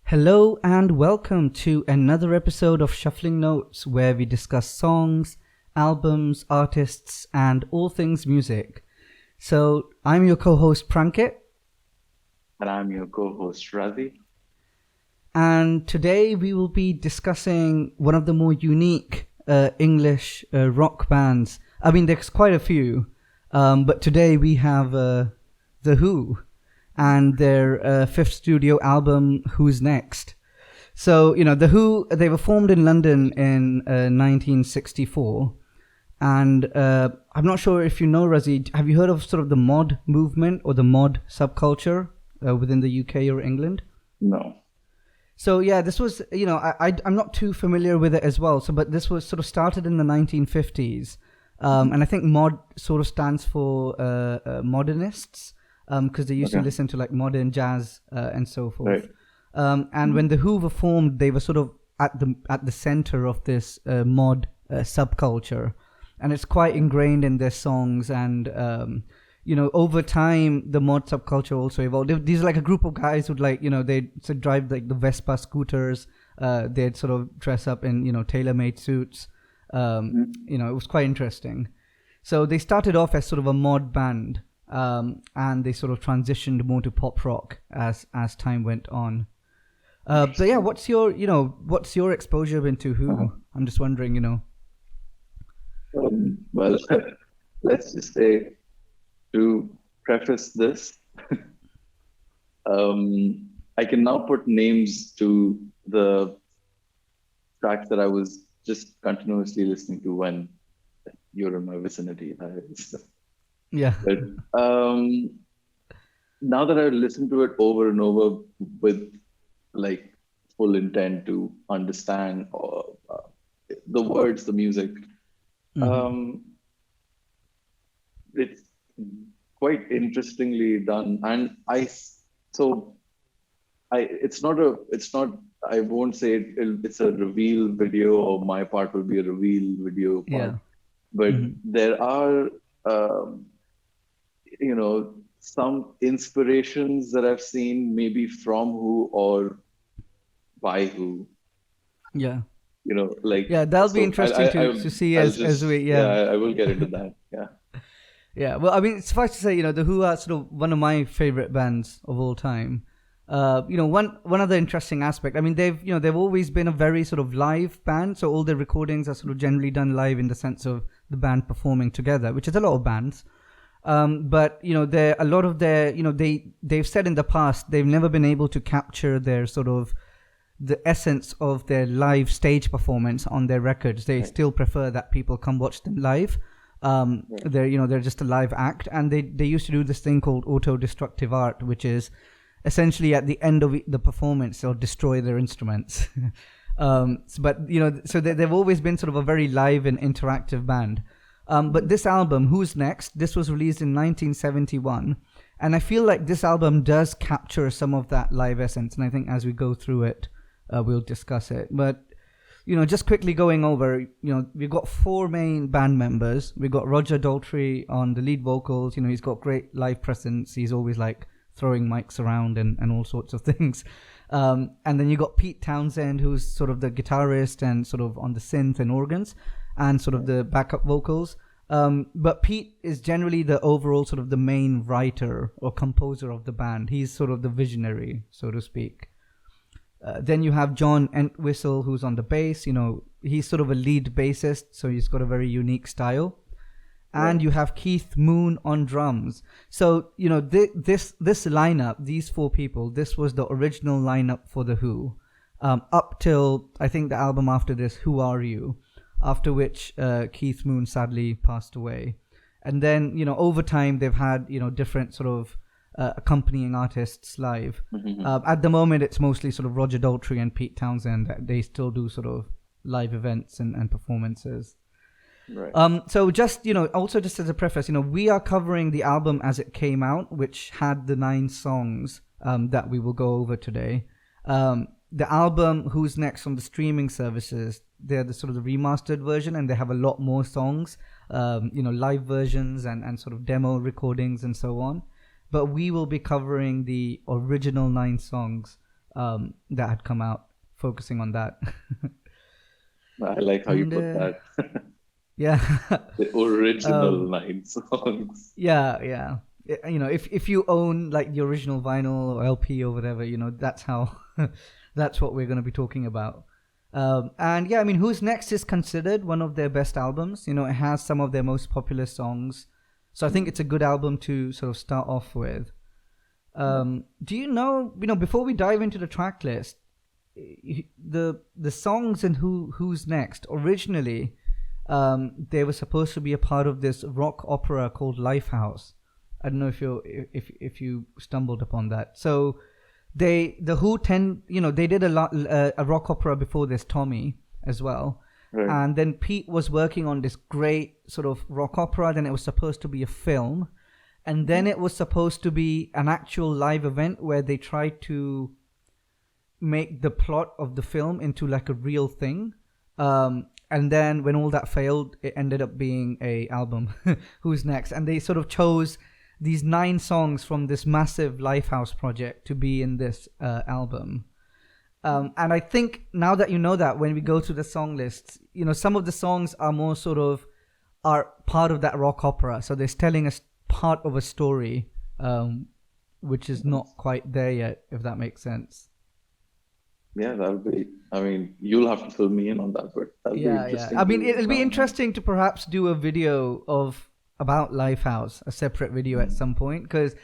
Hello and welcome to another episode of Shuffling Notes where we discuss songs, albums, artists, and all things music. So, I'm your co host Prankit, And I'm your co-host Ravi. and today we will be discussing one of the more unique English rock bands. I mean, there's quite a few, but today we have The Who and their fifth studio album, Who's Next. So, The Who, they were formed in London in 1964. And I'm not sure if you know, Razi, have you heard of sort of the mod movement or the mod subculture within the UK or England? No. So yeah, this was, I'm not too familiar with it as well. So, but this was sort of started in the 1950s. And I think mod sort of stands for modernists, because they used to Okay. listen to like modern jazz and so forth. Right. And when the Who were formed, they were sort of at the center of this mod subculture, and it's quite ingrained in their songs. And over time, the mod subculture also evolved. These are like a group of guys who'd they'd sort of drive like the Vespa scooters. They'd sort of dress up in tailor-made suits. It was quite interesting. So they started off as sort of a mod band, and they sort of transitioned more to pop rock as time went on. But yeah, what's your exposure been to Who? Uh-huh. I'm just wondering. Well, let's just say to preface this, I can now put names to the tracks that I was just continuously listening to when you're in my vicinity. Yeah. But now that I've listened to it over and over with like full intent to understand the words, the music, um, it's quite interestingly done. And it's not, I won't say it's a reveal video or my part will be a reveal video part, Yeah. but Mhm. there are, um, some inspirations that I've seen maybe from Who or by Who, Yeah. like, Yeah, that'll be so interesting to see I'll as we just, yeah, yeah. I will get into that. Yeah. Yeah, well, I mean, suffice to say, the Who are sort of one of my favorite bands of all time. One other interesting aspect. I mean, they've always been a very sort of live band. So all their recordings are sort of generally done live in the sense of the band performing together, which is a lot of bands. But they're a lot of their, they've said in the past they've never been able to capture their sort of the essence of their live stage performance on their records. They Right. still prefer that people come watch them live. Right. They're just a live act, and they used to do this thing called auto-destructive art, which is essentially at the end of the performance they'll destroy their instruments. So they've always been sort of a very live and interactive band. But this album, Who's Next, this was released in 1971, and I feel like this album does capture some of that live essence, and I think as we go through it, we'll discuss it. But just quickly going over, we've got four main band members. We've got Roger Daltrey on the lead vocals. He's got great live presence. He's always like throwing mics around and all sorts of things. And then you got Pete Townsend, who's sort of the guitarist and sort of on the synth and organs and sort of the backup vocals. But Pete is generally the overall sort of the main writer or composer of the band. He's sort of the visionary, so to speak. Then you have John Entwistle, who's on the bass. He's sort of a lead bassist, so he's got a very unique style. And Right. you have Keith Moon on drums. So this lineup, these four people, this was the original lineup for the Who, up till I think the album after this, Who Are You? After which Keith Moon sadly passed away. And then over time they've had different sort of accompanying artists live. At the moment, it's mostly sort of Roger Daltrey and Pete Townsend. They still do sort of live events and performances. Right. So just also just as a preface, we are covering the album as it came out, which had the 9 songs that we will go over today. The album Who's Next on the streaming services, they're the sort of the remastered version, and they have a lot more songs, live versions and sort of demo recordings and so on. But we will be covering the original 9 songs that had come out, focusing on that. I like how you And put that. yeah, The original um, 9 songs. yeah. You know, if you own like the original vinyl or LP or whatever, you know, that's how that's what we're going to be talking about. And yeah, I mean, Who's Next is considered one of their best albums. You know, it has some of their most popular songs, so I think it's a good album to sort of start off with. Do you know? You know, before we dive into the track list, the songs and who's next originally, they were supposed to be a part of this rock opera called Lifehouse. I don't know if you stumbled upon that. So the Who they did a rock opera before this, Tommy, as well. Right. And then Pete was working on this great sort of rock opera. Then it was supposed to be a film, and then it was supposed to be an actual live event where they tried to make the plot of the film into like a real thing. And then when all that failed, it ended up being a album, Who's Next, and they sort of chose these 9 songs from this massive Lifehouse project to be in this album. And I think now that you know that, when we go to the song lists, you know, some of the songs are more sort of are part of that rock opera, so they're telling us part of a story, which is not quite there yet, if that makes sense. Yeah, that'll be. I mean, you'll have to fill me in on that, but that'll be Yeah. interesting I mean, to it'll be know. interesting to perhaps do a video about Lifehouse, a separate video at some point, because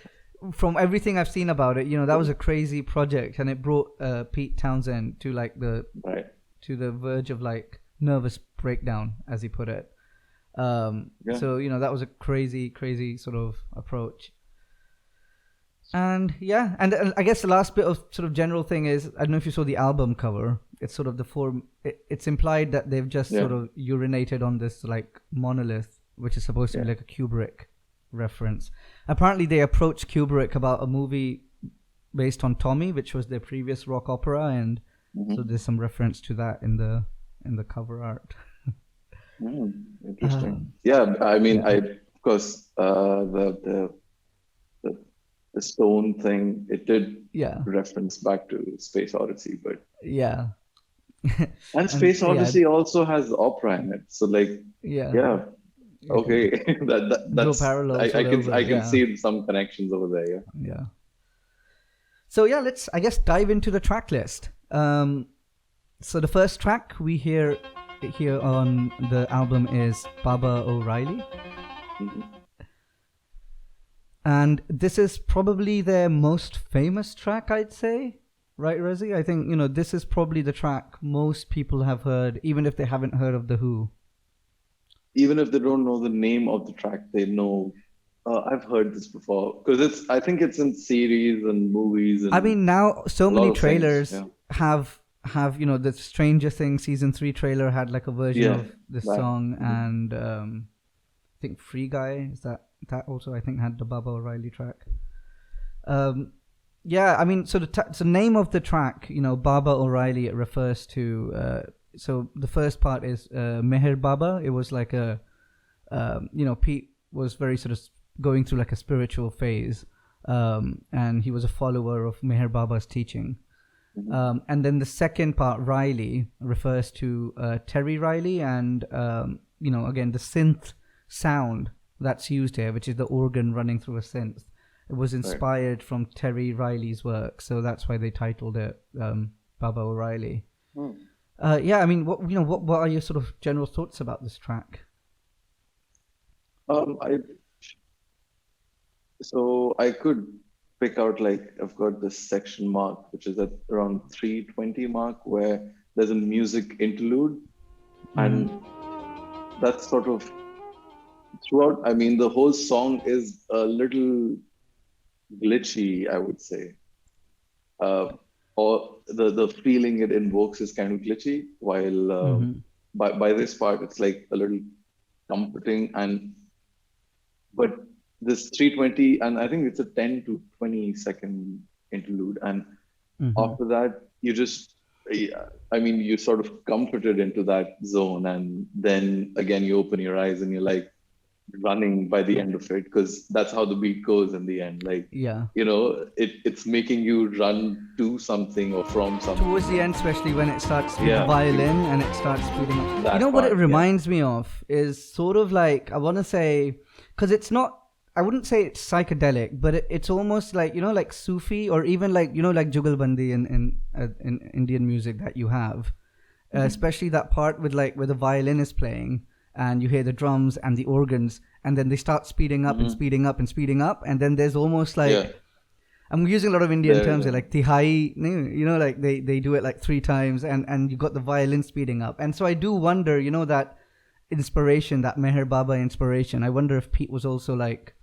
from everything I've seen about it, you know, that was a crazy project, and it brought Pete Townsend to like Right. to the verge of like nervous breakdown, as he put it. Yeah. So you know, that was a crazy sort of approach. And yeah, and I guess the last bit of sort of general thing is, I don't know if you saw the album cover. It's sort of the form. It's implied that they've just Yeah. sort of urinated on this like monolith, which is supposed to be Yeah. like a Kubrick reference. Apparently, they approached Kubrick about a movie based on Tommy, which was their previous rock opera, and so there's some reference to that in the cover art. Interesting. Yeah, I mean, Yeah. of course, the the stone thing, it did Yeah, reference back to Space Odyssey, but yeah, and and Space Odyssey also has opera in it. So like, yeah. yeah, You can okay, draw that's parallels I all can over. I can Yeah, see some connections over there. Yeah. yeah. So yeah, let's I guess dive into the track list. So the first track we hear here on the album is Baba O'Reilly, Mhm. and this is probably their most famous track, I'd say. Right, Rosie? I think, you know, this is probably the track most people have heard, even if they haven't heard of The Who. Even if they don't know the name of the track, they know. I've heard this before because I think it's in series and movies I and mean, now so a lot many of things. trailers Yeah. have you know, the Stranger Things season 3 trailer had like a version Yeah. of this That. song, Mhm. and I think Free Guy, is that also, I think, had the Baba O'Reilly track. Yeah, I mean, so the name of the track, you know, Baba O'Reilly, it refers to so the first part is Meher Baba. It was like a you know, Pete was very sort of going through like a spiritual phase, and he was a follower of Meher Baba's teaching. And then the second part, Riley, refers to Terry Riley, and you know, again, the synth sound that's used here, which is the organ running through a synth. It was inspired from Terry Riley's work, so that's why they titled it Baba O'Reilly. Yeah, I mean, what are your sort of general thoughts about this track? I could pick out, like, I've got this section mark, which is at around 320 mark, where there's a music interlude, and that's sort of throughout. I mean, the whole song is a little glitchy, I would say, or the feeling it invokes is kind of glitchy. While by this part, it's like a little comforting, but this 320, and I think it's a 10 to 20 second interlude, and after that you just, I mean, you sort of comforted into that zone, and then again you open your eyes and you're like, running by the end of it, because that's how the beat goes in the end. Like, Yeah. it's making you run to something or from something. Towards the end, especially when it starts with Yeah. the violin and it starts speeding up. That You know what it part, yeah. reminds me of is sort of like, I want to say, because it's not, I wouldn't say it's psychedelic, but it's almost like, like Sufi, or even like, like Jugalbandi in Indian music that you have. Especially that part with like where the violin is playing and you hear the drums and the organs, and then they start speeding up and speeding up and speeding up, and then there's almost like, Yeah. I'm using a lot of Indian There, terms yeah. here, like tihai, like they do it like 3 times, and you got the violin speeding up. And so I do wonder, that inspiration, that Meher Baba inspiration, I wonder if Pete was also like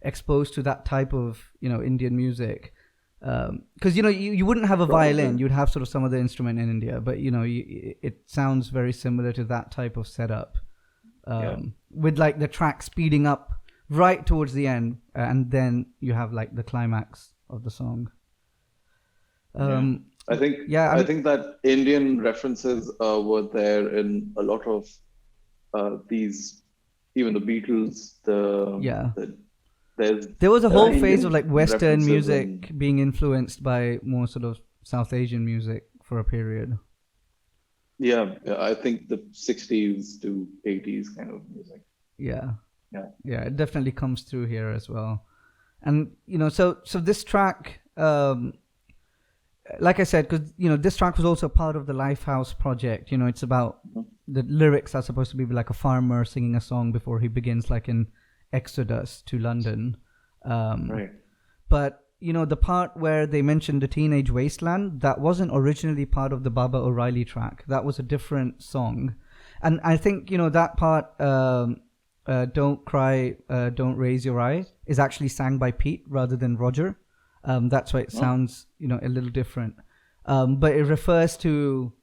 exposed to that type of, Indian music. Because, you wouldn't have a violin, Probably. you'd have sort of some other instrument in India, but, it sounds very similar to that type of setup. With like the track speeding up right towards the end, and then you have like the climax of the song. I think Yeah, I think that Indian references were there in a lot of these, even the Beatles. There was a whole Indian phase of like Western references music being influenced by more sort of South Asian music for a period. Yeah, I think the 60s to 80s kind of music. Yeah. Yeah. It definitely comes through here as well. And so this track, like I said, because this track was also part of the Lifehouse project. It's about the lyrics are supposed to be like a farmer singing a song before he begins like an exodus to London. Right. But the part where they mentioned the Teenage Wasteland, that wasn't originally part of the Baba O'Reilly track. That was a different song. And I think that part, Don't Cry, Don't Raise Your Eye, is actually sang by Pete rather than Roger. That's why it sounds a little different. But it refers to,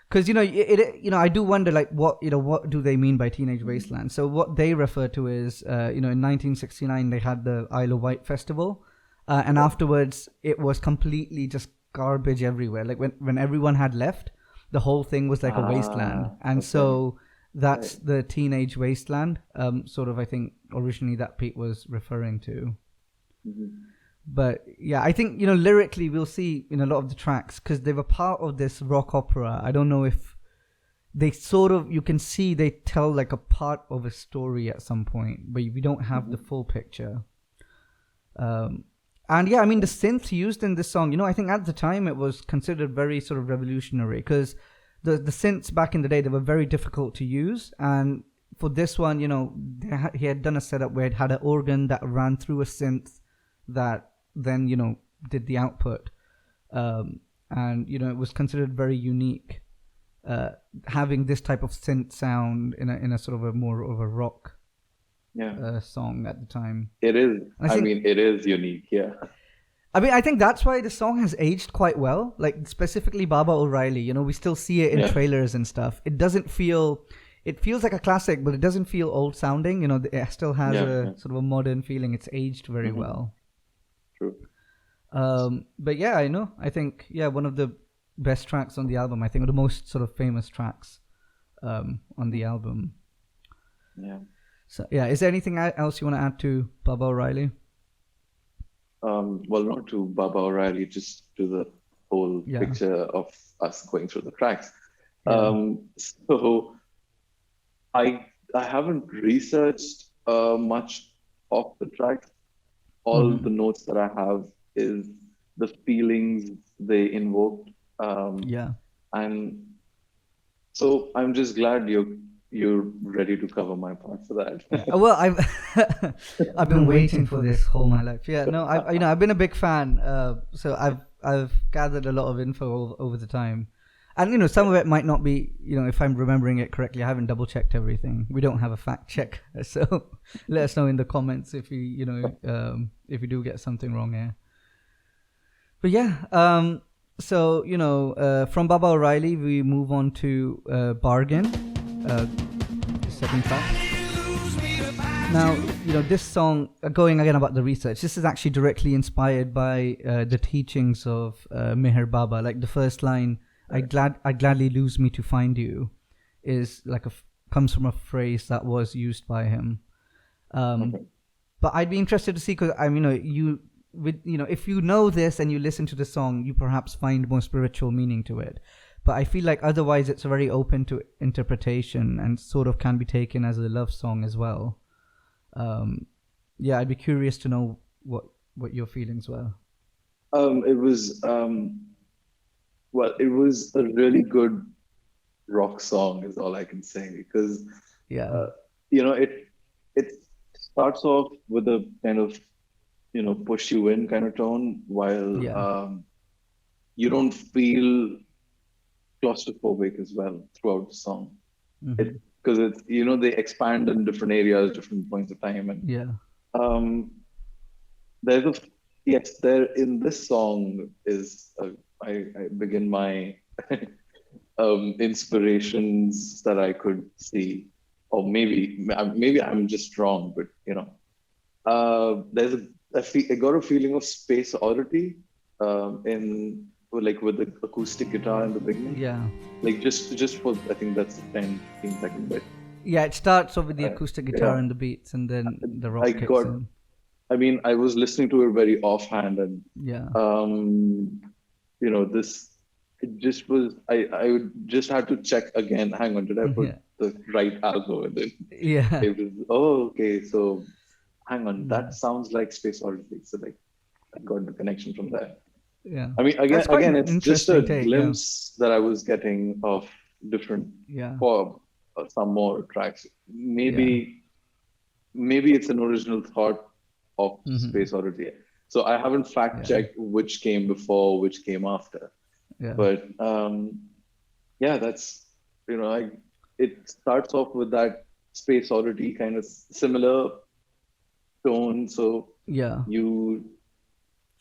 because I do wonder like what do they mean by Teenage Wasteland. So what they refer to is in 1969 they had the Isle of Wight festival, and afterwards it was completely just garbage everywhere. Like when everyone had left, the whole thing was like a wasteland. And okay. so that's the Teenage Wasteland, sort of, I think originally that Pete was referring to. But yeah, I think lyrically we'll see in a lot of the tracks, because they were part of this rock opera. I don't know if they sort of, you can see they tell like a part of a story at some point, but we don't have the full picture. And yeah, I mean the synth used in this song, I think at the time it was considered very sort of revolutionary, because the synths back in the day, they were very difficult to use. And for this one, he had done a setup where it had an organ that ran through a synth that then did the output, and it was considered very unique, having this type of synth sound in a sort of a more of a rock song at the time. It is. I mean, it is unique. Yeah. I mean, I think that's why the song has aged quite well. Like specifically Baba O'Reilly, we still see it in trailers and stuff. It doesn't feel. It feels like a classic, but it doesn't feel old sounding. It still has a sort of a modern feeling. It's aged very well. True. But yeah, I think one of the best tracks on the album, I think, or the most sort of famous tracks on the album. Yeah. So yeah, is there anything else you want to add to Baba O'Reilly? Well, not to Baba O'Reilly, just to the whole picture of us going through the tracks. So I haven't researched much of the tracks. All the notes that I have is the feelings they invoked. And so I'm just glad you're ready to cover my part for that. Well, I've been waiting for this whole my life. Yeah, no, I've been a big fan. So I've gathered a lot of info over the time, and some of it might not be, if I'm remembering it correctly. I haven't double checked everything. We don't have a fact check, so let us know in the comments if you if you do get something wrong here. But yeah, so from Baba O'Reilly we move on to Bargain. Second track. Now, this song, going again about the research, this is actually directly inspired by the teachings of Meher Baba. Like the first line, I'd gladly lose me to find you, is like comes from a phrase that was used by him. Okay. But I'd be interested to see, because if you know this and you listen to the song, you perhaps find more spiritual meaning to it. But I feel like otherwise it's very open to interpretation and sort of can be taken as a love song as well. I'd be curious to know what your feelings were. It was it was a really good rock song, is all I can say, because Yeah. it starts off with a kind of push you in kind of tone, while Yeah. you don't feel claustrophobic as well throughout the song. Mm-hmm. Because it's they expand in different areas, different points of time, and Yeah. um, there's a yes, there in this song is I begin my inspirations that I could see, or maybe I'm just wrong, but there's I got a feeling of space oddity in like with the acoustic guitar in the beginning, Yeah. like just for I think that's the 10-15 second bit. Yeah, it starts off with the acoustic guitar Yeah, and the beats, and then the rock I kicks got. in. I mean, I was listening to it very offhand, and Yeah. this it just was. I would just had to check again. Hang on, did I put Yeah. the right album? And then Yeah. it was okay. So hang on, that sounds like Space Oddity. So like, I got the connection from there. Yeah. I mean, That's quite again, an it's just a interesting take, yeah. glimpse that I was getting of different Yeah. for some more tracks. Maybe it's an original thought of Space Oddity. So I haven't fact checked which came before, which came after. Yeah. But that's it starts off with that Space Oddity kind of similar tone. So Yeah. you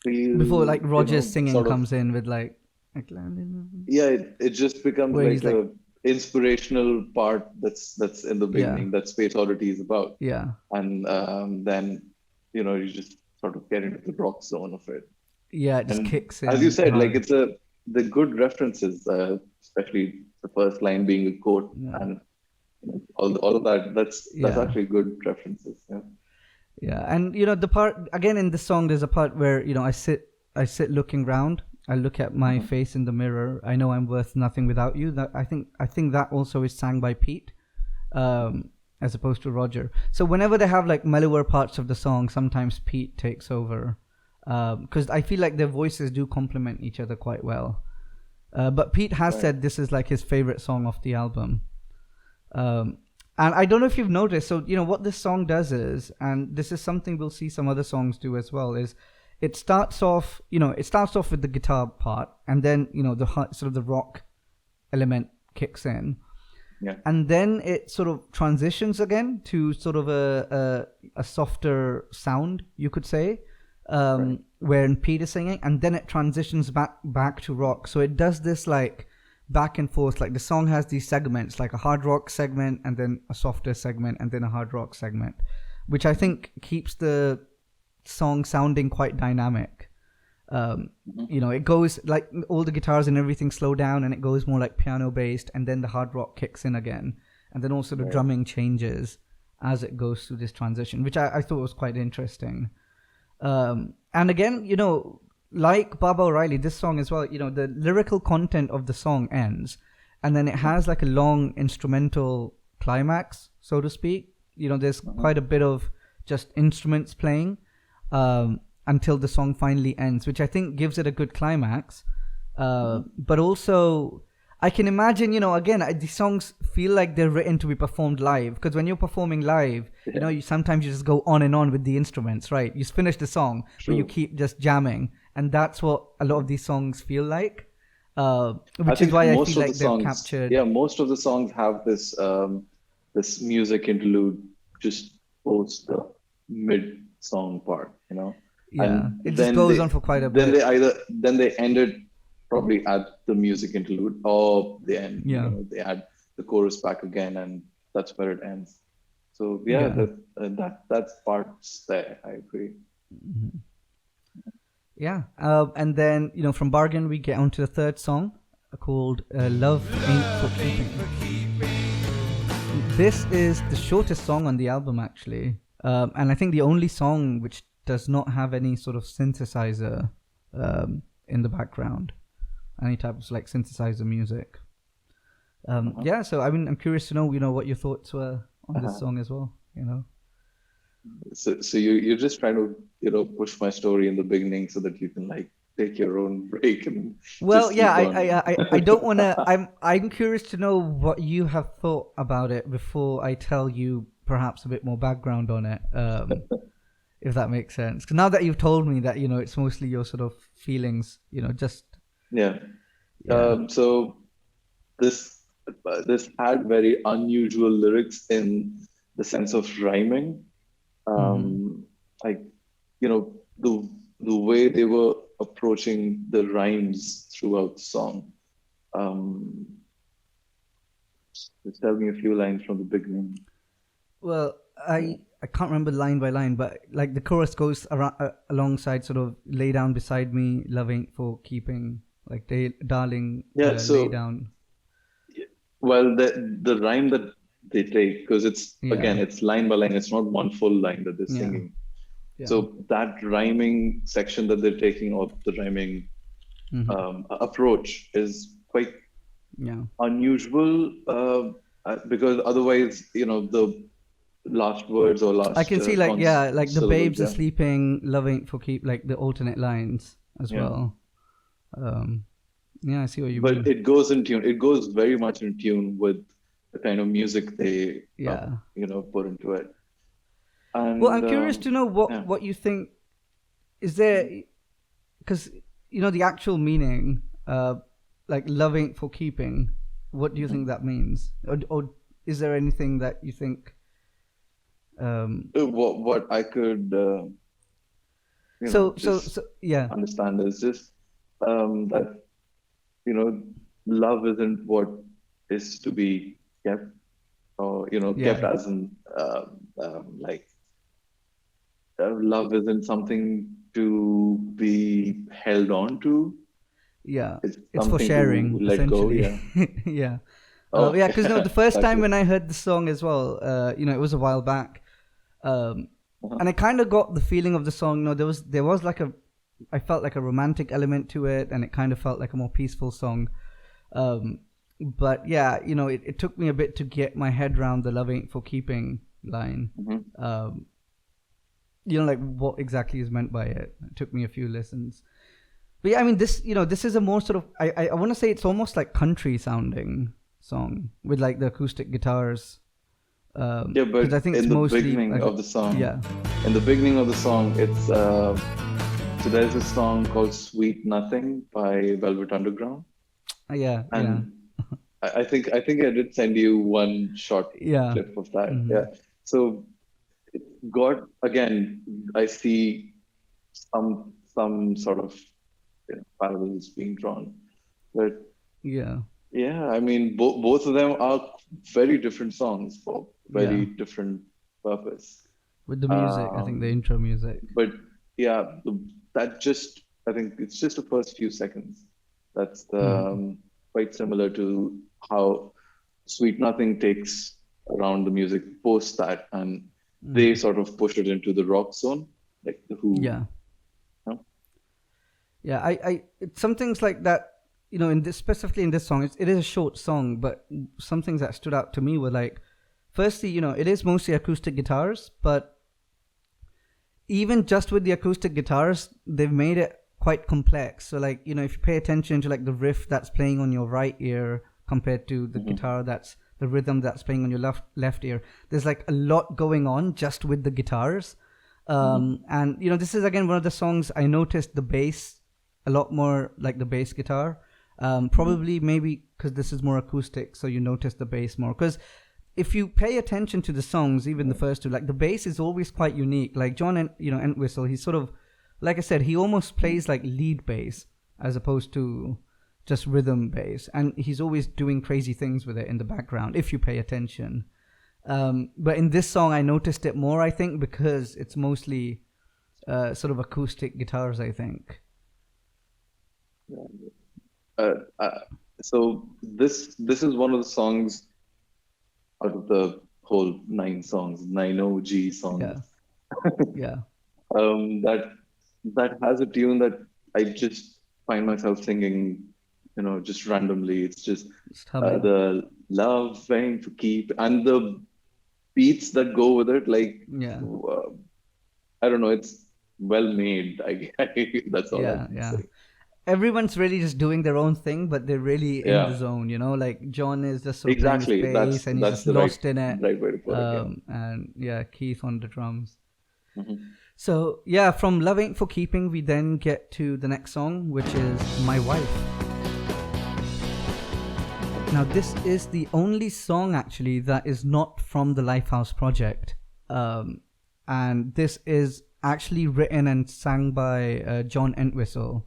feel Before like Roger's singing sort of- comes in with like it just becomes Where like he's a inspirational part that's in the beginning that Space Oddity is about. Yeah. And then you just sort of get into the rock zone of it. Yeah, it just And kicks in. as you said, hard. like the good references, especially the first line being a quote and all of that. That's actually good references. Yeah. Yeah, and the part again in the song, there's a part where I sit looking round. I look at my face in the mirror. I know I'm worth nothing without you. That I think that also is sang by Pete, as opposed to Roger. So whenever they have like mellower parts of the song, sometimes Pete takes over, because I feel like their voices do complement each other quite well. But Pete has said this is like his favorite song of the album. And I don't know if you've noticed, so what this song does is, and this is something we'll see some other songs do as well, is it starts off with the guitar part, and then the sort of the rock element kicks in, and then it sort of transitions again to sort of a softer sound, you could say, where Pete is singing, and then it transitions back to rock. So it does this like back and forth, like the song has these segments, like a hard rock segment and then a softer segment and then a hard rock segment, which I think keeps the song sounding quite dynamic. It goes like all the guitars and everything slow down, and it goes more like piano based, and then the hard rock kicks in again, and then also the drumming changes as it goes through this transition, which I thought was quite interesting. And again, like Baba O'Riley, this song as well, the lyrical content of the song ends, and then it has like a long instrumental climax, so to speak. There's quite a bit of just instruments playing until the song finally ends, which I think gives it a good climax. But also, I can imagine, again, these songs feel like they're written to be performed live, because when you're performing live, you sometimes you just go on and on with the instruments, right? You finish the song, but you keep just jamming. And that's what a lot of these songs feel like, which is why I feel like they've captured. Yeah, most of the songs have this this music interlude just post the mid song part, Yeah, and it just goes on for quite a bit. Then they end it probably at the music interlude, or they end. They add the chorus back again, and that's where it ends. So that's parts there. I agree. Mm-hmm. Yeah, and then from Bargain we get onto the third song called Love Ain't For Keeping. This is the shortest song on the album, actually. And I think the only song which does not have any sort of synthesizer in the background, any type of like synthesizer music. Yeah, so I mean, I'm curious to know, what your thoughts were on this song as well. So you're just trying to push my story in the beginning so that you can like take your own break and Well, just yeah, keep on. I don't want to. I'm curious to know what you have thought about it before I tell you perhaps a bit more background on it, if that makes sense. 'Cause now that you've told me that it's mostly your sort of feelings, just Yeah. yeah, So this had very unusual lyrics in the sense of rhyming. hmm Like the way they were approaching the rhymes throughout the song. Um, just tell me a few lines from the beginning. Well, I can't remember line by line, but like the chorus goes around, alongside sort of lay down beside me, loving for keeping, like darling, Yeah. lay So down. well, the rhyme that they take, because Yeah, it's line by line. It's not one full line that they're yeah, singing. yeah, So that rhyming section that they're taking, or the rhyming hmm approach, is quite yeah. unusual, because otherwise, the last words or I last can see like like the syllables, babes are yeah, sleeping, loving for keep, like the alternate lines as yeah. well. Um, yeah, I see what you But mean. it goes in tune. It goes very much in tune with the kind of music they, Yeah. put into it. Well, And I'm curious to know yeah, what you think. Is there, because the actual meaning, like loving for keeping. What do you think that means, or is there anything that you think? what I could, just Yeah, understand is just that love isn't what is to be kept, or kept yeah, as in like love isn't something to be held on to. yeah. It's It's for something to sharing, let go. essentially. Yeah. Yeah. Oh, Yeah, because the first time gotcha. when I heard the song as well, it was a while back, um, Uh-huh. and I kind of got the feeling of the song. There was like I felt like a romantic element to it, and it kind of felt like a more peaceful song. Um, but yeah, it took me a bit to get my head around the loving for keeping line. Mhm. Um, like what exactly is meant by it. It took me a few listens. But yeah, I mean, this is a more sort of, I want to say it's almost like country sounding song with like the acoustic guitars. Yeah, but Because I think it's in the mostly beginning like, of the song, yeah, it's so there's a song called "Sweet Nothing" by Velvet Underground, yeah, yeah, and I think I did send you one short yeah, clip of that. hmm Yeah. So God, again, I see some sort of parallels being drawn, but yeah, yeah, I mean, both of them are very different songs for yeah. very different purpose. With the music, I think the Um, intro music. but yeah, that just I think it's just the first few seconds. That's hmm quite similar to how Sweet Nothing takes around the music post that, and they hmm sort of push it into the rock zone, like the Who. Yeah, You know? yeah. Some things like that. In this, specifically in this song, it is a short song, but some things that stood out to me were like, firstly, it is mostly acoustic guitars, but even just with the acoustic guitars, they've made it quite complex. So like, if you pay attention to like the riff that's playing on your right ear compared to the Mhm. guitar that's the rhythm that's playing on your left ear, there's like a lot going on just with the guitars. Mhm. And this is again one of the songs I noticed the bass a lot more, like the bass guitar. Mhm. Probably maybe because this is more acoustic, so you notice the bass more. Because if you pay attention to the songs, even the first two, like the bass is always quite unique. Like John and Entwistle, he's sort of, like I said, he almost plays like lead bass as opposed to just rhythm bass, and he's always doing crazy things with it in the background if you pay attention. But in this song, I noticed it more. I think because it's mostly sort of acoustic guitars. I think. Uh, uh, so this is one of the songs out of the whole 9 songs, 9 OG songs. Yeah. Yeah. That has a tune that I just find myself singing, just randomly. It's just Just humming. the loving to keep and the beats that go with it. Like Yeah. I don't know, it's well made. That's all I Yeah. can Yeah. say. Everyone's really just doing their own thing, but they're really in the Yeah, zone, like John is just sort of playing his exactly. bass and he's That's just the lost in it. right way to put it. Yeah. And yeah, Keith on the drums. Mhm. So yeah, from Love Ain't for Keeping, we then get to the next song, which is My Wife. Now, this is the only song actually that is not from the Lifehouse project. And this is actually written and sung by John Entwistle,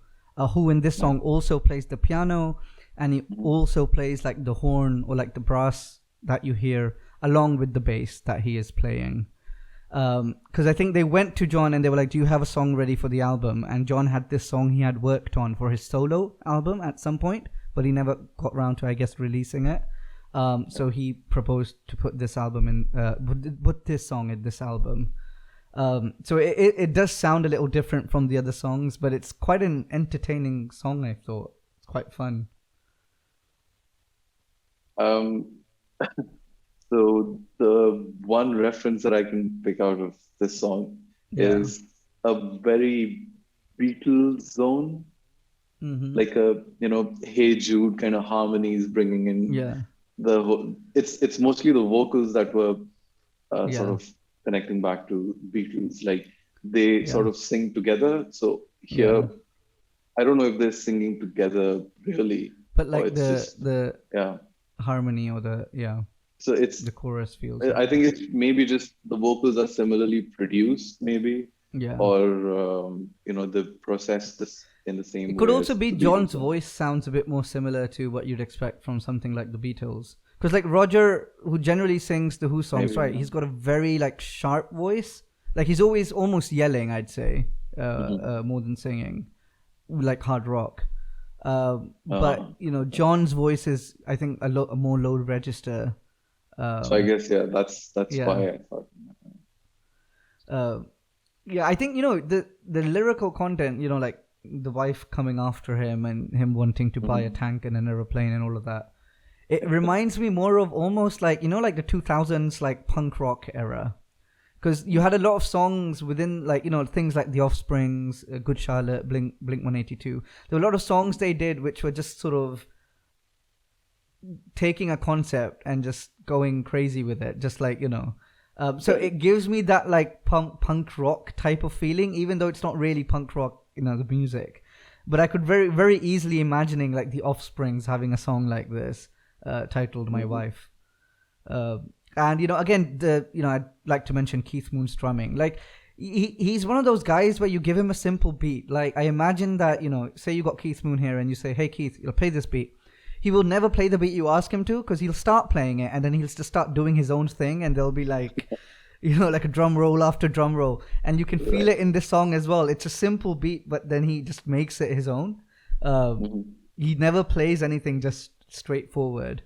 who in this song also plays the piano, and he also plays like the horn or like the brass that you hear along with the bass that he is playing. Because I think they went to John and they were like, do you have a song ready for the album? And John had this song he had worked on for his solo album at some point, but he never got around to, I guess, releasing it. So he proposed to put this album in, put this song in this album. So it does sound a little different from the other songs, but it's quite an entertaining song, I thought. It's quite fun. Um, so the one reference that I can pick out of this song Yeah. is a very Beatles zone, Mm-hmm. like a Hey Jude kind of harmonies, bringing in Yeah. it's mostly the vocals that were sort Yeah. of connecting back to Beatles, like they Yeah. sort of sing together. So Yeah. here, I don't know if they're singing together really, But or like it's just the yeah. harmony or the So it's the chorus feels I like. think it's maybe just the vocals are similarly produced, maybe, Yeah. or they process this in the same It could way also as be the Beatles John's song. voice sounds a bit more similar to what you'd expect from something like the Beatles. Because like Roger, who generally sings the Who songs, Maybe, right? yeah. He's got a very like sharp voice. Like he's always almost yelling, I'd say, more than singing, like hard rock. But John's voice is, I think, a more low register. So I guess that's Yeah. why I thought. Uh, yeah, I think the lyrical content, like the wife coming after him and him wanting to buy a tank and an aeroplane and all of that. It reminds me more of almost like like the 2000s like punk rock era, because you had a lot of songs within like things like The Offspring's, Good Charlotte, Blink 182. There were a lot of songs they did which were just sort of taking a concept and just going crazy with it, just like so it gives me that like punk rock type of feeling, even though it's not really punk rock, the music. But I could very very easily imagining like the Offsprings having a song like this, titled My Wife. And again, I'd like to mention Keith Moon's strumming. Like he's one of those guys where you give him a simple beat. Like I imagine that say you got Keith Moon here and you say, hey Keith, play this beat. He will never play the beat you ask him to, because he'll start playing it and then he'll just start doing his own thing, and there'll be like like a drum roll after drum roll, and you can feel it in this song as well. It's a simple beat, but then he just makes it his own. He never plays anything just straightforward,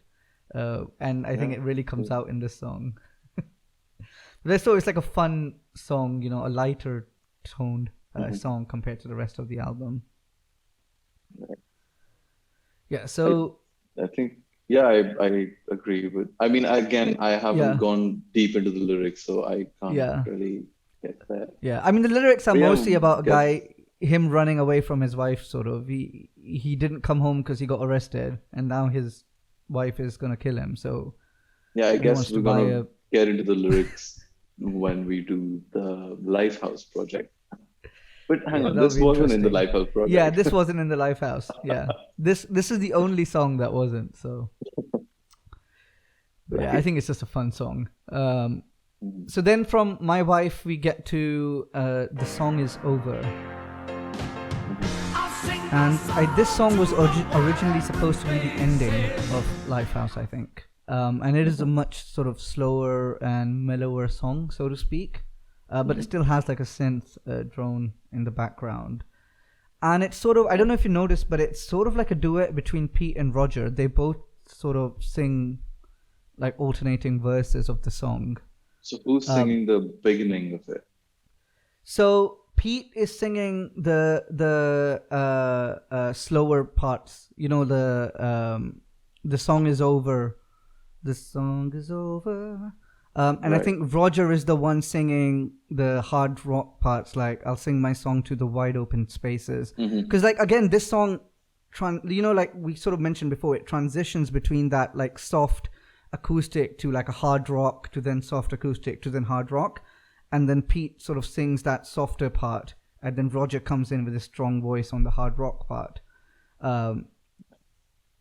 and I think it really comes out in this song. But so it's like a fun song, a lighter toned song compared to the rest of the album. Yeah, so I think, I agree with. I mean, again, I haven't gone deep into the lyrics, so I can't really get that. Yeah, I mean, the lyrics are But yeah, mostly about a guy, him running away from his wife, sort of. He didn't come home because he got arrested, and now his wife is gonna kill him. So Yeah, I he guess wants we're to buy gonna get into the lyrics when we do the Lifehouse project. But hang on, that'll this be wasn't in the interesting. Lifehouse project. Yeah, this wasn't in the Lifehouse. Yeah, this is the only song that wasn't. So yeah, I think it's just a fun song. So then from My Wife we get to The Song Is Over. And this song was originally supposed to be the ending of Lifehouse, I think. And it is a much sort of slower and mellower song, so to speak. But it still has like a synth drone in the background. And it's sort of, I don't know if you noticed, but it's sort of like a duet between Pete and Roger. They both sort of sing like alternating verses of the song. So who's singing the beginning of it? So Pete is singing the slower parts. You know, the song is over. The song is over. And I Right. think Roger is the one singing the hard rock parts, like I'll sing my song to the wide open spaces. Mm-hmm. Because, like, again, this song, like we sort of mentioned before, it transitions between that, like, soft acoustic to, like, a hard rock to then soft acoustic to then hard rock. And then Pete sort of sings that softer part. And then Roger comes in with a strong voice on the hard rock part. Um,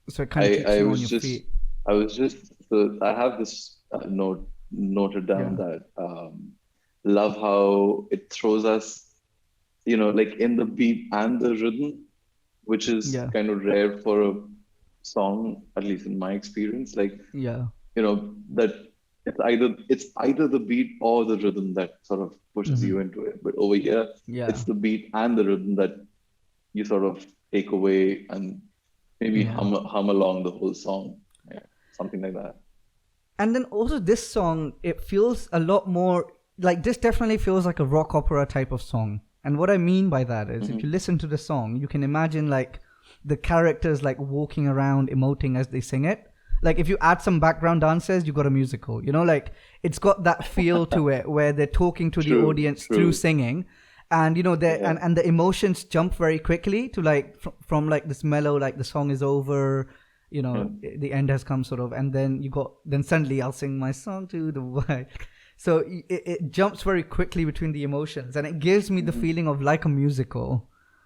so it kind of keeps I you on was your just, feet. so I have this noted down Yeah. that love how it throws us, like in the beat and the rhythm, which is Yeah. kind of rare for a song, at least in my experience. Like, Yeah. that it's either the beat or the rhythm that sort of pushes Hmm. you into it. But over here, Yeah. it's the beat and the rhythm that you sort of take away and maybe Yeah. hum along the whole song. Yeah, something like that. And then also this song, it feels a lot more like this definitely feels like a rock opera type of song. And what I mean by that is if Hmm. you listen to the song, you can imagine like the characters like walking around emoting as they sing it. Like if you add some background dancers, you got a musical. You know, like it's got that feel to it where they're talking to the True, audience through true. singing. And you know, they Yeah. and the emotions jump very quickly to like from like this mellow, like the song is over, you Yeah. know, the end has come sort of, and then then suddenly I'll sing my song to the world. So it jumps very quickly between the emotions, and it gives me the Mhm. feeling of like a musical.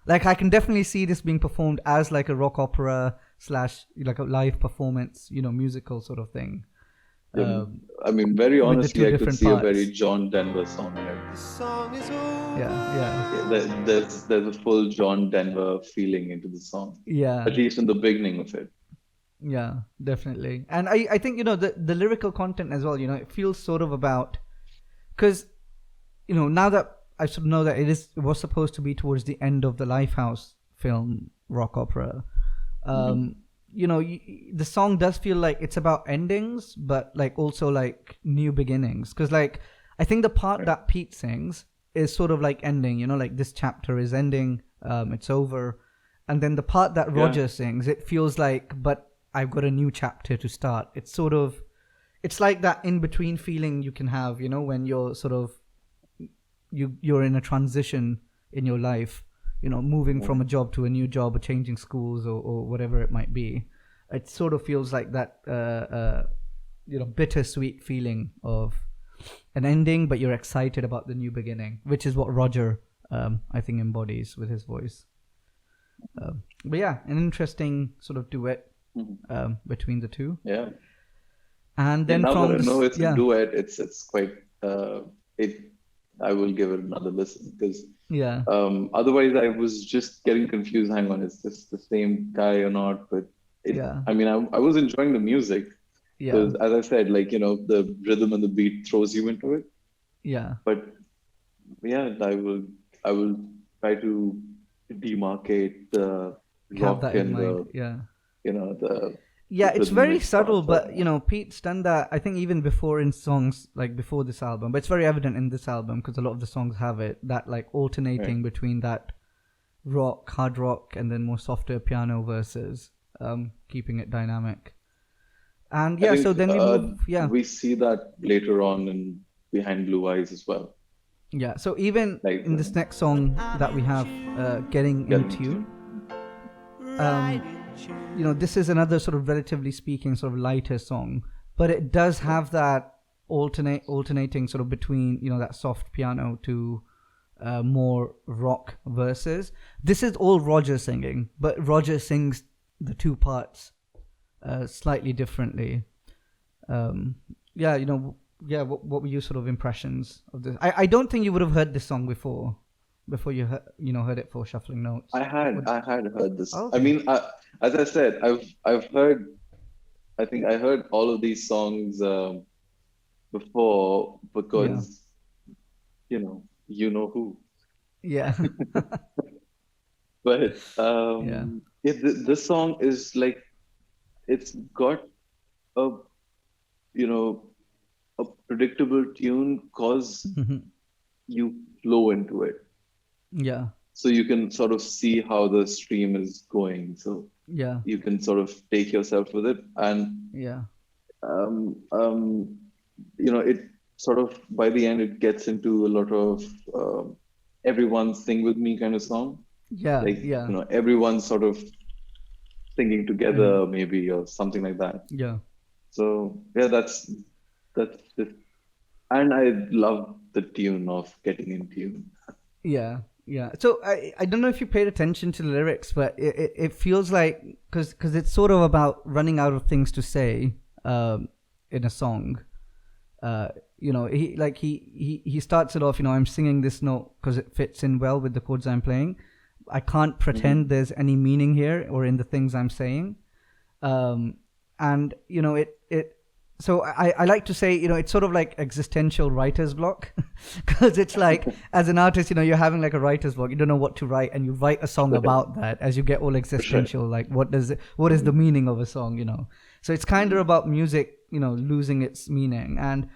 Like I can definitely see this being performed as like a rock opera slash like a live performance, you know, musical sort of thing, Yeah, um, I mean, very with the two honestly, I could different see a very parts. John Denver song in it. The song is Yeah, yeah, Yeah, over. there's a full John Denver feeling into the song, at yeah, least in the beginning of it. yeah, definitely. And I think you know the lyrical content as well. You know, it feels sort of about because you know, now that I sort of know that it was supposed to be towards the end of the Lifehouse film rock opera, Hmm. um, you know, the song does feel like it's about endings, but like also like new beginnings. Because like I think the part Right. that Pete sings is sort of like ending. You know, like this chapter is ending, it's over, and then the part that Yeah. Roger sings, it feels like, but I've got a new chapter to start. It's sort of it's like that in between feeling you can have, you know, when you're sort of you're in a transition in your life, you know, moving Yeah. from a job to a new job or changing schools or whatever it might be. It sort of feels like that you know, bittersweet feeling of an ending, but you're excited about the new beginning, which is what Roger I think embodies with his voice. But yeah, an interesting sort of duet Mhm. between the two. Yeah. And Yeah. then Now that from I know this, it's a yeah, duet, it's quite it. I will give it another listen because yeah, otherwise I was just getting confused. Hang on, is this the same guy or not? But yeah, I mean, I was enjoying the music yeah, because, as I said, like, the rhythm and the beat throws you into it. yeah. But yeah, I will try to demarcate the Have rock that in and mind. the, Yeah. the Yeah, it's very rhythmic subtle, parts of but you know, Pete's done that. I think even before in songs, like before this album, but it's very evident in this album because a lot of the songs have it that like Right. alternating between that rock, hard rock, and then more softer piano verses, keeping it dynamic. And I yeah, so think then we move. Yeah, we see that later on in Behind Blue Eyes as well, yeah. So even like in this next song that we have, "Getting in getting to. Tune," you know, this is another sort of relatively speaking sort of lighter song, but it does Yeah. have that alternating sort of between, you know, that soft piano to more rock verses. This is all Roger singing, but Roger sings the two parts slightly differently. Um, yeah, you know, yeah. What were your sort of impressions of this? I don't think you would have heard this song before you heard it for Shuffling Notes. I had heard this. Oh, I okay. mean, as I said, I've heard. I think I heard all of these songs before Yeah, because you know who. yeah, But yeah. yeah, this song is like it's got a a predictable tune cause you flow into it. Yeah. So you can sort of see how the stream is going. So Yeah. you can sort of take yourself with it. And, Yeah. um, um, it sort of, by the end, it gets into a lot of everyone sing with me kind of song. Yeah. Like, Yeah. everyone sort of singing Mhm. together, maybe, or something like that. Yeah. So yeah, that's just, and I love the tune of Getting in Tune. Yeah, yeah. So I don't know if you paid attention to the lyrics, but it feels like because it's sort of about running out of things to say in a song. Uh, he starts it off. I'm singing this note because it fits in well with the chords I'm playing. I can't pretend Hmm. there's any meaning here or in the things I'm saying. And it so I like to say it's sort of like existential writer's block because it's like as an artist you're having like a writer's block. You don't know what to write and you write a song about that as you get all For sure. existential, like what is the meaning of a song. So it's kind of about music losing its meaning. And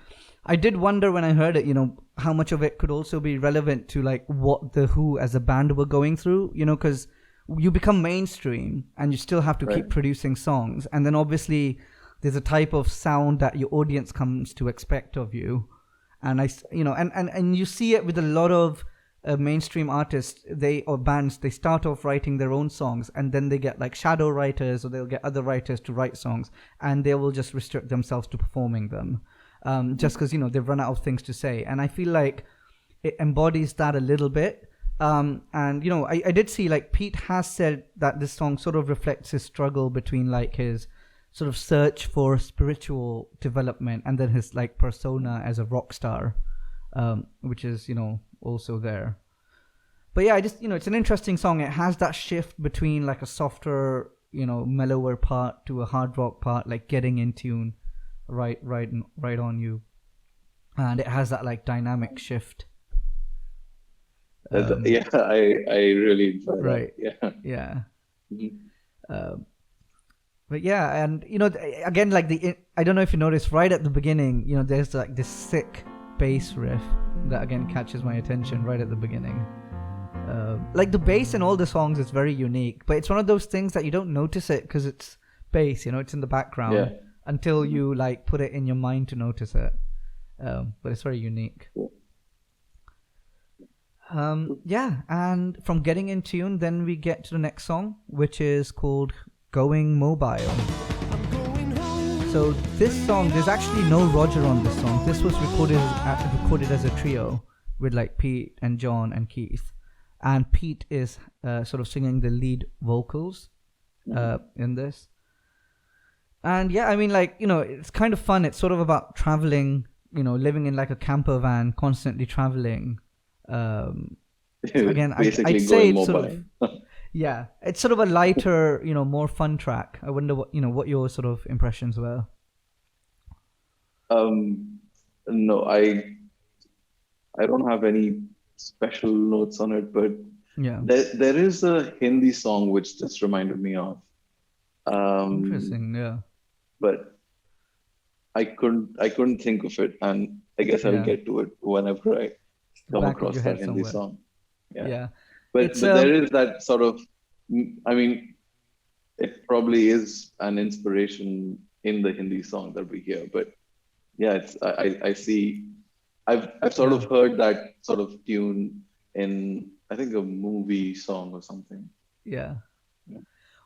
I did wonder when I heard it how much of it could also be relevant to like what the Who as a band were going through, because you become mainstream and you still have to Right. keep producing songs, and then obviously there's a type of sound that your audience comes to expect of you. And and you see it with a lot of mainstream artists, or bands. They start off writing their own songs and then they get like shadow writers, or they'll get other writers to write songs, and they will just restrict themselves to performing them, just because they've run out of things to say. And I feel like it embodies that a little bit. And I did see like Pete has said that this song sort of reflects his struggle between like his sort of search for spiritual development and then his like persona as a rock star, which is also there. But yeah, I just it's an interesting song. It has that shift between like a softer mellower part to a hard rock part, like getting in tune, right on you. And it has that like dynamic shift. Yeah, I really enjoy that. Right. Yeah. Yeah. Mhm. But yeah, and again, like I don't know if you noticed right at the beginning, there's like this sick bass riff that again catches my attention right at the beginning. Like the bass in all the songs is very unique, but it's one of those things that you don't notice it because it's bass, it's in the background Yeah. until you like put it in your mind to notice it. But it's very unique. Yeah, and from Getting in Tune, then we get to the next song, which is called Going Mobile. So this song, there's actually no Roger on this song. This was recorded as a trio with like Pete and John and Keith, and Pete is sort of singing the lead vocals in this. And yeah, I mean, like it's kind of fun. It's sort of about traveling, living in like a camper van, constantly traveling. So again, Basically I'd say going it's sort mobile. of yeah, it's sort of a lighter, more fun track. I wonder what your sort of impressions were. No, I don't have any special notes on it, but Yeah, there is a Hindi song which just reminded me of. interesting. Yeah, But I couldn't think of it, and I guess I'll yeah, get to it whenever I come back of across your that head Hindi somewhere. song. Yeah. Yeah, But it's there is that sort of, I mean, it probably is an inspiration in the Hindi song that we hear. But yeah, I see, I've sort yeah, of heard that sort of tune in, I think, a movie song or something. yeah. Yeah.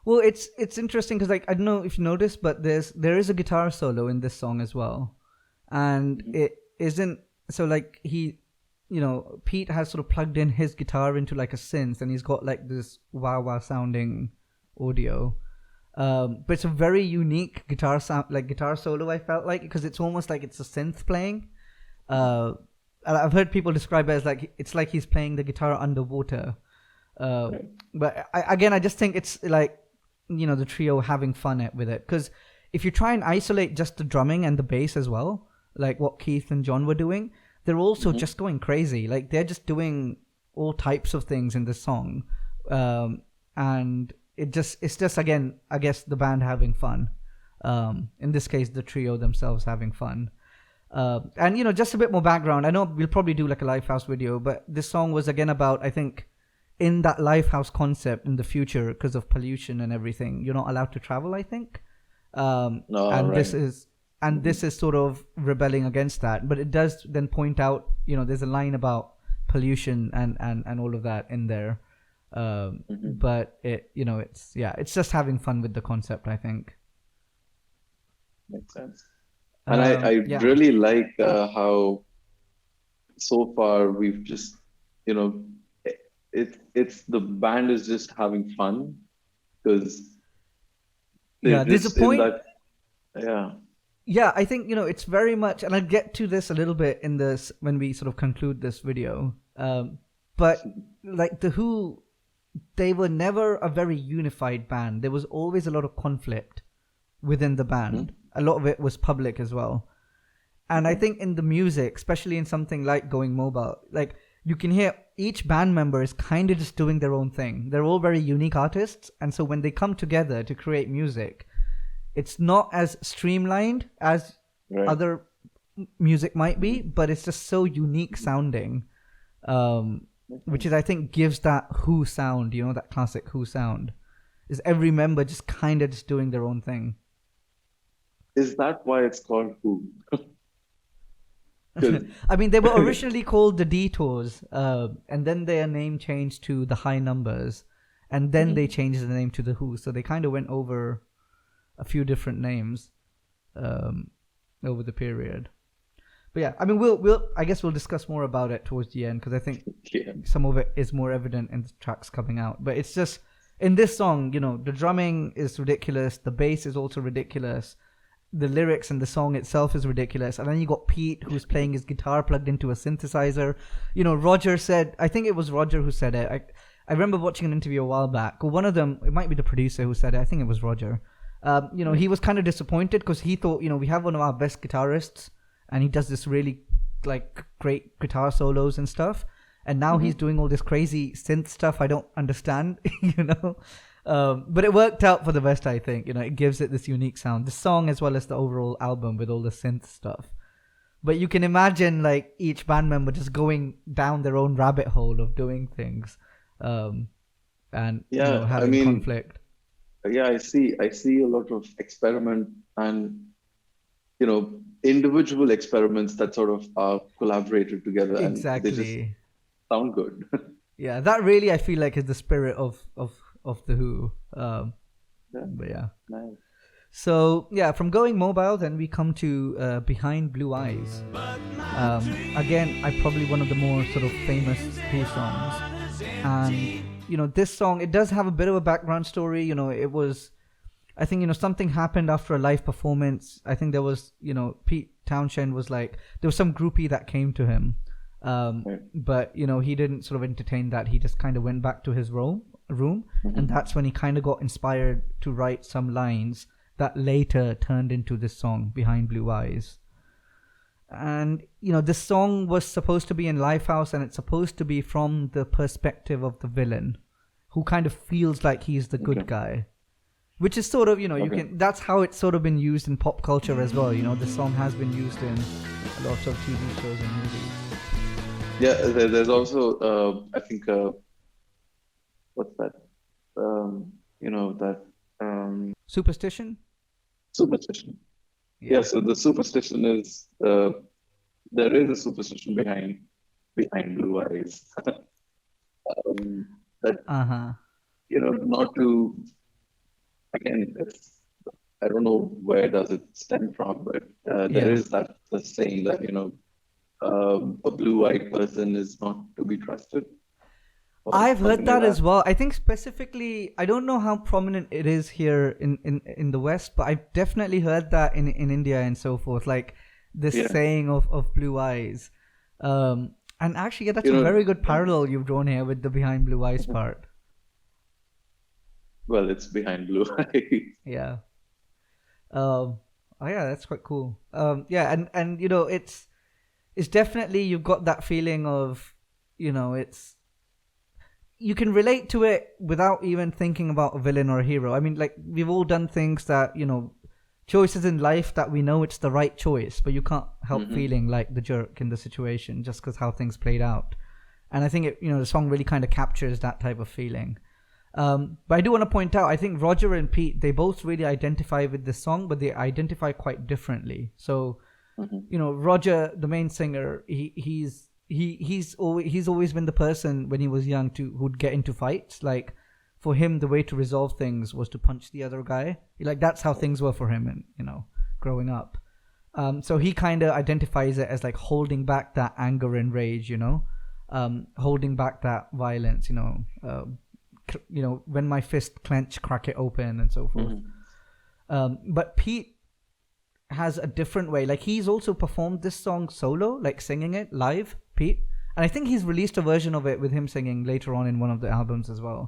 Well, it's interesting because like I don't know if you noticed, but there is a guitar solo in this song as well, and Mhm. it isn't so like Pete has sort of plugged in his guitar into like a synth, and he's got like this wah wah sounding audio. But it's a very unique guitar sound, like guitar solo. I felt like because it's almost like it's a synth playing. Uh, and I've heard people describe it as like it's like he's playing the guitar underwater. Uh, Right. but again, I just think it's like the trio having fun with it, because if you try and isolate just the drumming and the bass as well, like what Keith and John were doing, they're also Mhm. just going crazy. Like they're just doing all types of things in this song, and it's just again, I guess the band having fun. In this case, the trio themselves having fun. And just a bit more background. I know we'll probably do like a Lifehouse video, but this song was again about, I think, in that Lifehouse concept in the future, because of pollution and everything, you're not allowed to travel, I think. And right. this is sort of rebelling against that. But it does then point out, there's a line about pollution and all of that in there. But it's just having fun with the concept, I think. Makes sense. And I really like how so far we've just, it's the band is just having fun, because there's a point. Yeah, I think it's very much, and I'll get to this a little bit in this when we sort of conclude this video. But like the Who, they were never a very unified band. There was always a lot of conflict within the band. A lot of it was public as well. And I think in the music, especially in something like Going Mobile, like you can hear each band member is kind of just doing their own thing. They're all very unique artists. And so when they come together to create music, it's not as streamlined as other music might be, but it's just so unique sounding, which is, I think, gives that Who sound, that classic Who sound. Is every member just kind of just doing their own thing. Is that why it's called Who? I mean, they were originally called the Detours, and then their name changed to the High Numbers, and then they changed the name to the Who. So they kind of went over a few different names over the period. But yeah, I mean, I guess we'll discuss more about it towards the end, because I think some of it is more evident in the tracks coming out. But it's just in this song, the drumming is ridiculous, the bass is also ridiculous. The lyrics and the song itself is ridiculous. And then you got Pete, who's playing his guitar plugged into a synthesizer. Roger said, I think it was Roger who said it. I remember watching an interview a while back. Or one of them, it might be the producer who said it. I think it was Roger. He was kind of disappointed because he thought, we have one of our best guitarists and he does this really like great guitar solos and stuff. And now he's doing all this crazy synth stuff I don't understand, But it worked out for the best, I think. It gives it this unique sound. The song as well as the overall album with all the synth stuff. But you can imagine like each band member just going down their own rabbit hole of doing things, and having conflict. Yeah, I see a lot of experiment and individual experiments that sort of are collaborated together. Exactly. And they just sound good. Yeah, that really I feel like is the spirit of the Who. But yeah. Nice. So yeah, from Going Mobile, then we come to Behind Blue Eyes. Again, probably one of the more sort of famous Who songs. And this song, it does have a bit of a background story. It was, I think, something happened after a live performance. I think there was, Pete Townshend was like, there was some groupie that came to him. But he didn't sort of entertain that. He just kind of went back to his room, and that's when he kind of got inspired to write some lines that later turned into this song, Behind Blue Eyes. And this song was supposed to be in Lifehouse, and it's supposed to be from the perspective of the villain, who kind of feels like he's the good guy, which is sort of that's how it's sort of been used in pop culture as well. The song has been used in lots of TV shows and movies. Yeah, there's also I think what's that? Superstition. Superstition. Yeah. So the superstition is there is a superstition behind Blue Eyes. Not to, again, I don't know where does it stem from, but there is that the saying that a blue-eyed person is not to be trusted. I've heard that as well. I think specifically, I don't know how prominent it is here in the West, but I've definitely heard that in India and so forth, like this saying of blue eyes. And actually, that's a very good parallel you've drawn here with the Behind Blue Eyes part. Well, it's Behind Blue Eyes. Yeah. That's quite cool. And it's definitely, you've got that feeling of, it's, you can relate to it without even thinking about a villain or a hero. I mean, like, we've all done things that, choices in life that we know it's the right choice, but you can't help Mhm. feeling like the jerk in the situation just because how things played out. And I think the song really kind of captures that type of feeling. But I do want to point out, I think Roger and Pete, they both really identify with this song, but they identify quite differently. So, Mhm. Roger, the main singer, he's always been the person when he was young who'd get into fights. Like, for him, the way to resolve things was to punch the other guy. Like, that's how things were for him, and growing up. So he kind of identifies it as like holding back that anger and rage, holding back that violence, when my fist clench, crack it open, and so forth. Mhm. But Pete has a different way. Like, he's also performed this song solo, like singing it live, Pete. And I think he's released a version of it with him singing later on in one of the albums as well.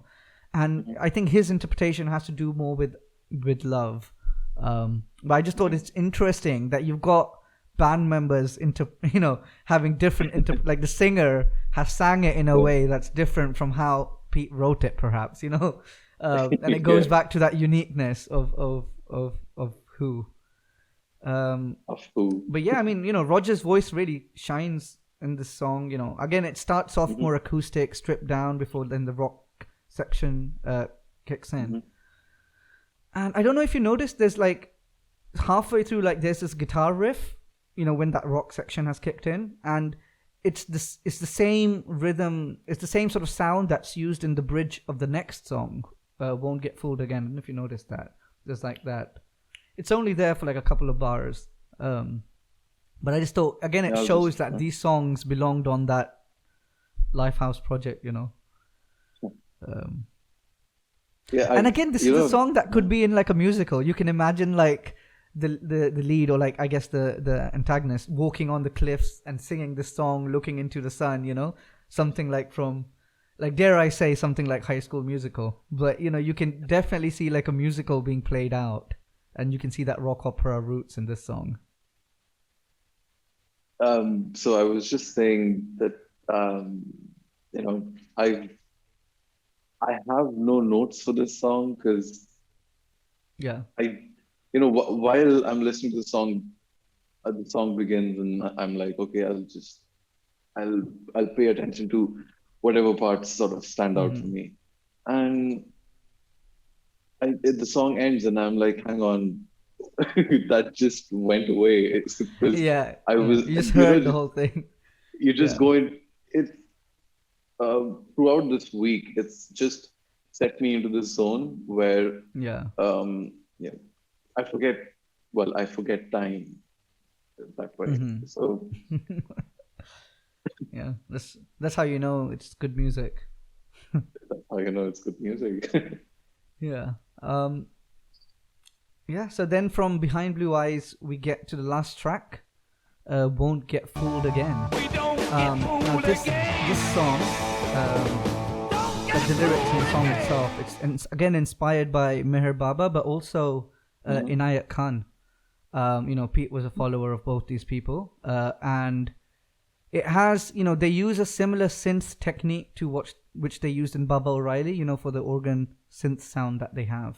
And I think his interpretation has to do more with love. But I just thought it's interesting that you've got band members having different like the singer has sang it in a way that's different from how Pete wrote it, perhaps, and it goes Yeah. back to that uniqueness of Who. Of Who. But yeah, I mean, Roger's voice really shines in this song. Again, it starts off more acoustic, stripped down before then the rock section kicks in. Mhm. And I don't know if you noticed, there's like halfway through, like there's this guitar riff, when that rock section has kicked in, and it's the same rhythm, it's the same sort of sound that's used in the bridge of the next song, Won't Get Fooled Again. I don't know if you noticed that. There's like that. It's only there for like a couple of bars. But I just thought, again, it Yeah, shows that these songs belonged on that Lifehouse project, Yeah, and again, this is a song that could be in like a musical. You can imagine like the lead, or like I guess the antagonist, walking on the cliffs and singing this song, looking into the sun. Something like from, like, dare I say, something like High School Musical. But you can definitely see like a musical being played out, and you can see that rock opera roots in this song. So I was just saying that I have no notes for this song because Yeah. while I'm listening to the song begins and I'm like, okay, I'll pay attention to whatever parts sort of stand out for me, and the song ends and I'm like, hang on, that just went away. It's because Yeah. I was, You just heard the whole thing. you just Yeah. go in it. Throughout this week, it's just set me into this zone where Yeah. yeah, I forget time that way. Mhm. So Yeah. That's how you know it's good music. that's how you know it's good music. Yeah. Yeah. So then from Behind Blue Eyes, we get to the last track, Won't Get Fooled Again. Now this song, like the lyrics in the song itself, it's again inspired by Meher Baba, but also Inayat Khan. Pete was a follower of both these people, and it has, they use a similar synth technique to which they used in Baba O'Reilly, for the organ synth sound that they have.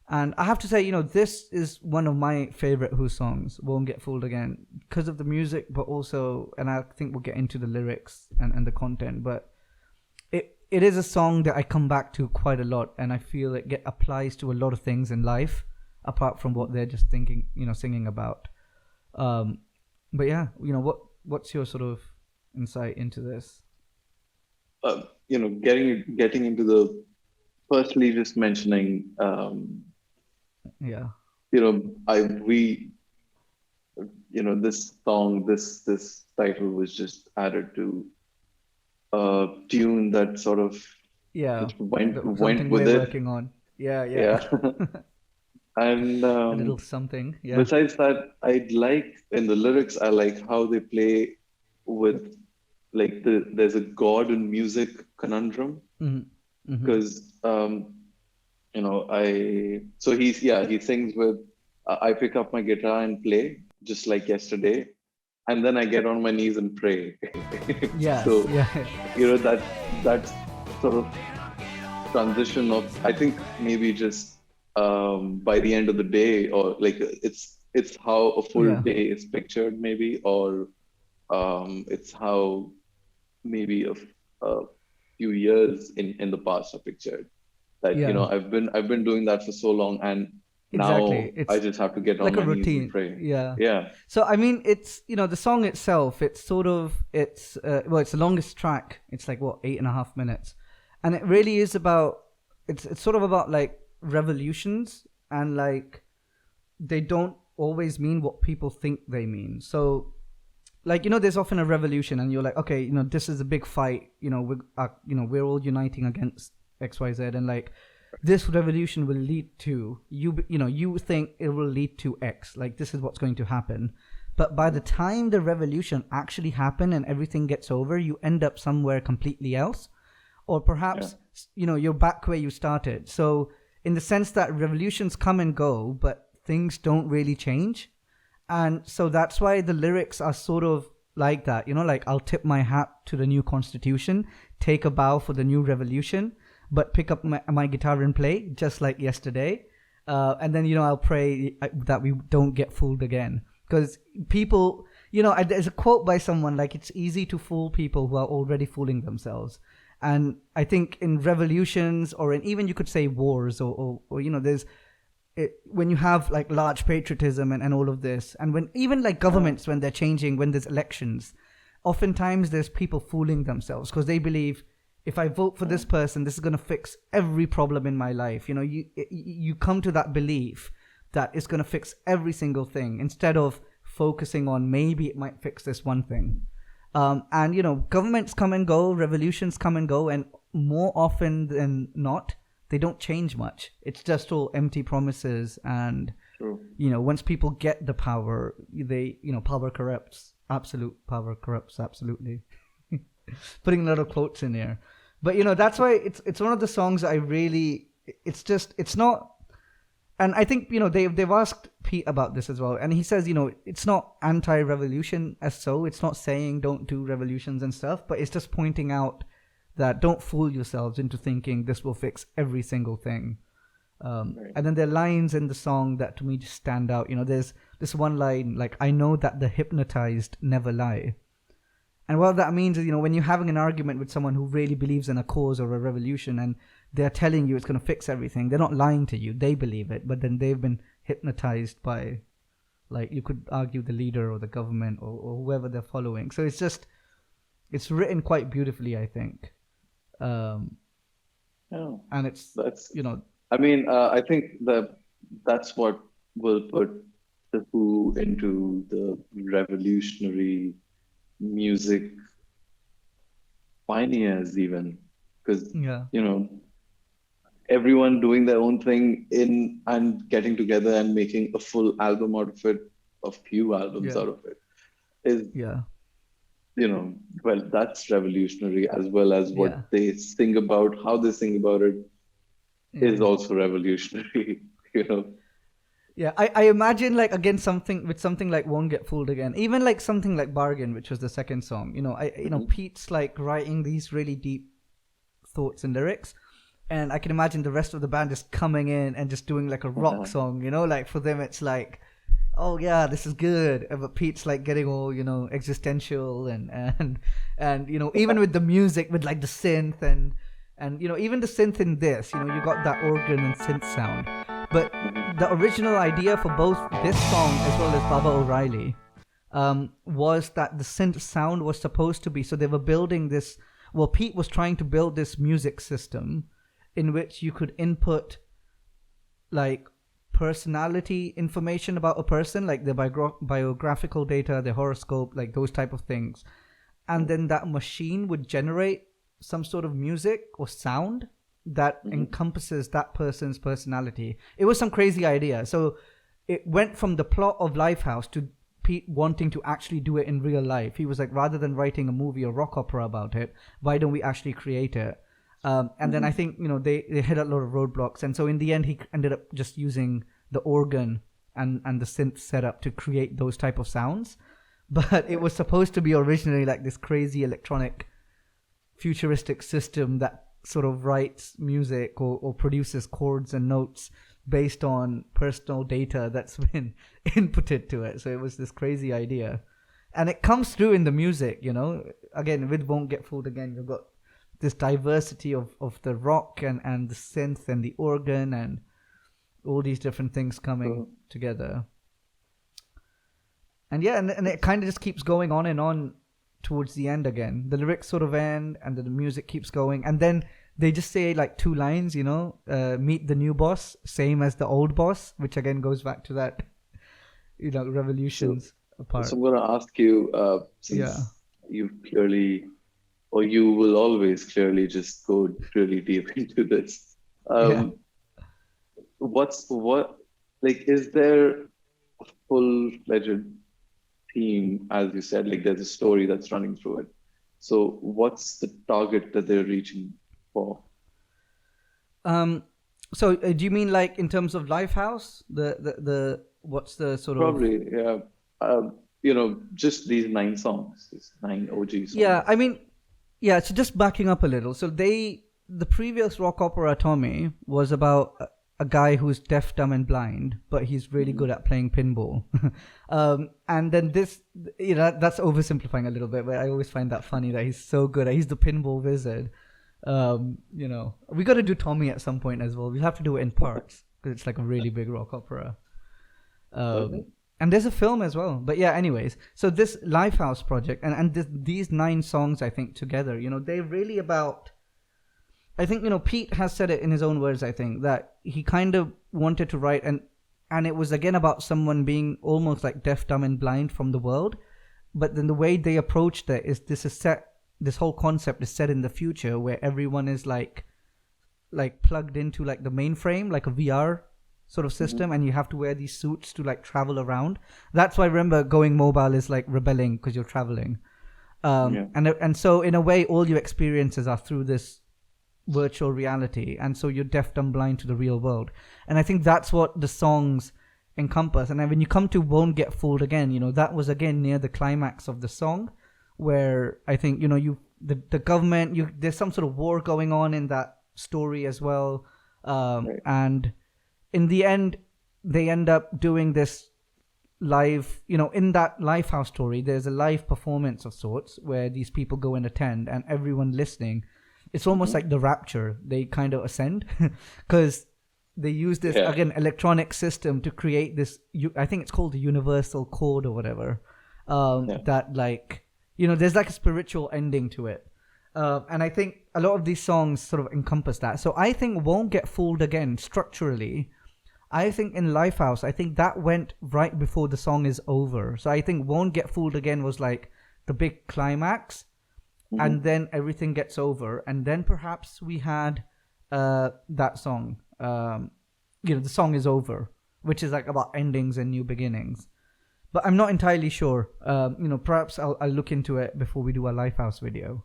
And I have to say, this is one of my favorite Who songs, Won't Get Fooled Again, because of the music, but also, and I think we'll get into the lyrics and the content, but it is a song that I come back to quite a lot, and I feel it applies to a lot of things in life, apart from what they're just thinking, singing about. But yeah, what's your sort of insight into this? Getting into the, firstly, just mentioning, Yeah. This song, this title was just added to a tune that sort of Yeah. just went Something with we're it. working on. Yeah. Yeah. And A little something. Yeah. besides that, in the lyrics, I like how they play with, like, there's a God and music conundrum, Mm-hmm. because he sings with, I pick up my guitar and play just like yesterday, and then I get on my knees and pray. Yeah. So Yeah. that sort of transition of, I think maybe just by the end of the day, or like it's how a full Yeah. day is pictured, maybe, or it's how maybe a few years in the past are pictured. That Yeah. I've been doing that for so long, and Exactly. now I It's just have to get on like a my knees and routine. pray. Yeah. Yeah, So I mean, it's the song itself. It's sort of it's the longest track. It's like what 8.5 minutes, and it really is about it's sort of about like revolutions and like they don't always mean what people think they mean. So like there's often a revolution and you're like, okay, this is a big fight. We're all uniting against XYZ, and like this revolution will lead to you think it will lead to X, like this is what's going to happen. But by the time the revolution actually happen and everything gets over, you end up somewhere completely else, or yeah, perhaps you're back where you started. So in the sense that revolutions come and go but things don't really change. And so that's why the lyrics are sort of like that, like I'll tip my hat to the new constitution, take a bow for the new revolution, but pick up my guitar and play just like yesterday. And then I'll pray that we don't get fooled again, because people, there's a quote by someone like, it's easy to fool people who are already fooling themselves. And I think in revolutions, or in even you could say wars, or there's when you have like large patriotism and all of this, and when even like governments, when they're changing, when there's elections, oftentimes there's people fooling themselves because they believe, if I vote for this person, this is going to fix every problem in my life. You come to that belief that it's going to fix every single thing, instead of focusing on maybe it might fix this one thing. And governments come and go, revolutions come and go, and more often than not, they don't change much. It's just all empty promises. And true. Once people get the power, power corrupts. Absolute power corrupts. Absolutely. Putting a lot of quotes in here, but that's why it's one of the songs I really. It's not. And I think they've asked Pete about this as well, and he says it's not anti-revolution as so. It's not saying don't do revolutions and stuff, but it's just pointing out that don't fool yourselves into thinking this will fix every single thing. Right. And then there are lines in the song that to me just stand out. There's this one line like, I know that the hypnotized never lie. And what that means is, when you're having an argument with someone who really believes in a cause or a revolution, and they're telling you it's going to fix everything, they're not lying to you. They believe it, but then they've been hypnotized by, like, you could argue the leader or the government or whoever they're following. So it's written quite beautifully, I think. Yeah, And it's, that's. I mean, I think that's what will put the Who into the revolutionary music pioneers, even, because yeah, everyone doing their own thing in and getting together and making a full album out of it, a few albums yeah, out of it, is yeah, well, that's revolutionary, as well as what yeah, they sing about, how they sing about it is yeah. also revolutionary. Yeah, I imagine like again something like Won't Get Fooled Again, even like something like Bargain, which was the second song. Pete's like writing these really deep thoughts and lyrics, and I can imagine the rest of the band just coming in and just doing like a rock song. Like for them it's like, oh yeah, this is good. But Pete's like getting all existential and even with the music, with like the synth and even the synth in this, you got that organ and synth sound. But the original idea for both this song as well as Baba O'Reilly was that the synth sound was supposed to be, so they were building this, well, Pete was trying to build this music system in which you could input like personality information about a person, like their biographical data, their horoscope, like those type of things. And then that machine would generate some sort of music or sound that encompasses that person's personality. It was some crazy idea. So it went from the plot of Lifehouse to Pete wanting to actually do it in real life. He was like, rather than writing a movie or rock opera about it, why don't we actually create it? And then I think, they hit a lot of roadblocks. And so in the end, he ended up just using the organ and the synth setup to create those type of sounds. But it was supposed to be originally like this crazy electronic futuristic system that sort of writes music or produces chords and notes based on personal data that's been inputted to it. So it was this crazy idea. And it comes through in the music, you know. Again, with Won't Get Fooled Again, you've got this diversity of the rock and the synth and the organ and all these different things coming together. And yeah, and it kind of just keeps going on and on towards the end again. The lyrics sort of end and the music keeps going. And then they just say like two lines, you know, meet the new boss, same as the old boss, which again goes back to that, you know, revolutions apart. So I'm going to ask you, since you've clearly, or you will always clearly just go really deep into this. Is there a full-fledged theme, as you said, like there's a story that's running through it. So what's the target that they're reaching for? So do you mean like in terms of Lifehouse? The what's the sort of... Probably, yeah. You know, just these 9 songs, these 9 OG songs. Yeah, I mean, yeah, so just backing up a little. So the previous rock opera, Tommy, was about a guy who's deaf, dumb, and blind, but he's really good at playing pinball. And then this, you know, that's oversimplifying a little bit, but I always find that funny that he's so good at, he's the pinball wizard. You know, we got to do Tommy at some point as well. We'll have to do it in parts because it's like a really big rock opera. And there's a film as well. But yeah, anyways, so this Lifehouse project and these 9 songs, I think, together, you know, they're really about, I think, you know, Pete has said it in his own words, I think, that he kind of wanted to write, and it was again about someone being almost like deaf, dumb, and blind from the world. But then the way they approached it is this whole concept is set in the future where everyone is like plugged into like the mainframe, like a VR sort of system, and you have to wear these suits to like travel around. That's why I remember going mobile is like rebelling because you're traveling. And so in a way, all your experiences are through this virtual reality, and so you're deaf, dumb, blind to the real world. And I think that's what the songs encompass. And then when you come to Won't Get Fooled Again, you know, that was again near the climax of the song, where I think, you know, the government, there's some sort of war going on in that story as well. And in the end, they end up doing this live, you know, in that Lifehouse story, there's a live performance of sorts where these people go and attend, and everyone listening, it's almost like the rapture. They kind of ascend because they use this, again, electronic system to create this, I think it's called the universal code or whatever, that like, you know, there's like a spiritual ending to it. And I think a lot of these songs sort of encompass that. So I think Won't Get Fooled Again, structurally, I think in Lifehouse, I think that went right before the song is over. So I think Won't Get Fooled Again was like the big climax, and then everything gets over. And then perhaps we had that song, you know, The Song Is Over, which is like about endings and new beginnings. But I'm not entirely sure. You know, perhaps I'll look into it before we do a Lifehouse video.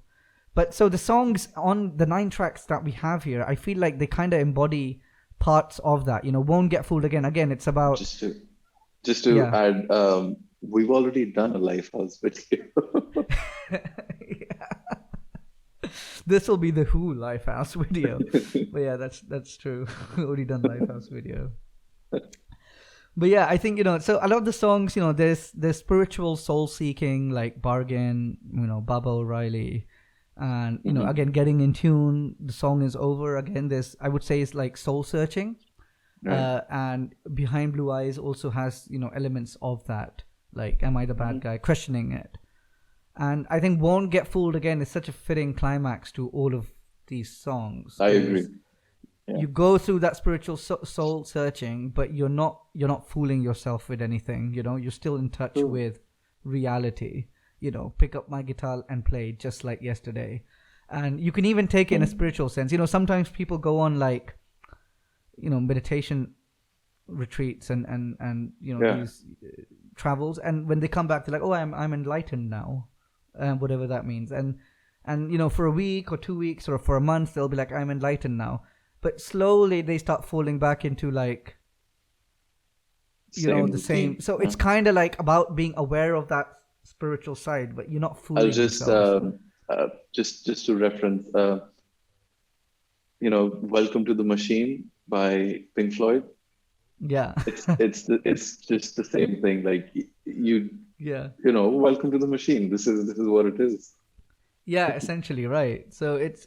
But so the songs on the 9 tracks that we have here, I feel like they kind of embody parts of that. You know, Won't Get Fooled Again. Again, it's about... Just to add, we've already done a Lifehouse video. This will be the Who Lifehouse video. But yeah, that's true. We've already done Lifehouse video. But yeah, I think, you know, so a lot of the songs, you know, there's spiritual soul seeking, like Bargain, you know, Baba O'Reilly, and, you know, again, Getting in Tune, The Song Is Over. Again, there's, I would say, it's like soul searching. And Behind Blue Eyes also has, you know, elements of that, like Am I the Bad Guy, questioning it. And I think Won't Get Fooled Again is such a fitting climax to all of these songs. I agree. You go through that spiritual soul searching, but you're not fooling yourself with anything. You know, you're still in touch with reality. You know, pick up my guitar and play just like yesterday. And you can even take it in a spiritual sense. You know, sometimes people go on like, you know, meditation retreats and you know, these travels, and when they come back, they're like, oh, I'm enlightened now, whatever that means. And you know, for a week or 2 weeks or for a month, they'll be like, I'm enlightened now. But slowly they start falling back into like, you know, the same. So it's kind of like about being aware of that spiritual side, but you're not fooling yourself. Just to reference, you know, Welcome to the Machine by Pink Floyd. Yeah. It's just the same thing. Like Yeah. welcome to the machine. This is what it is. Yeah, essentially, right. So it's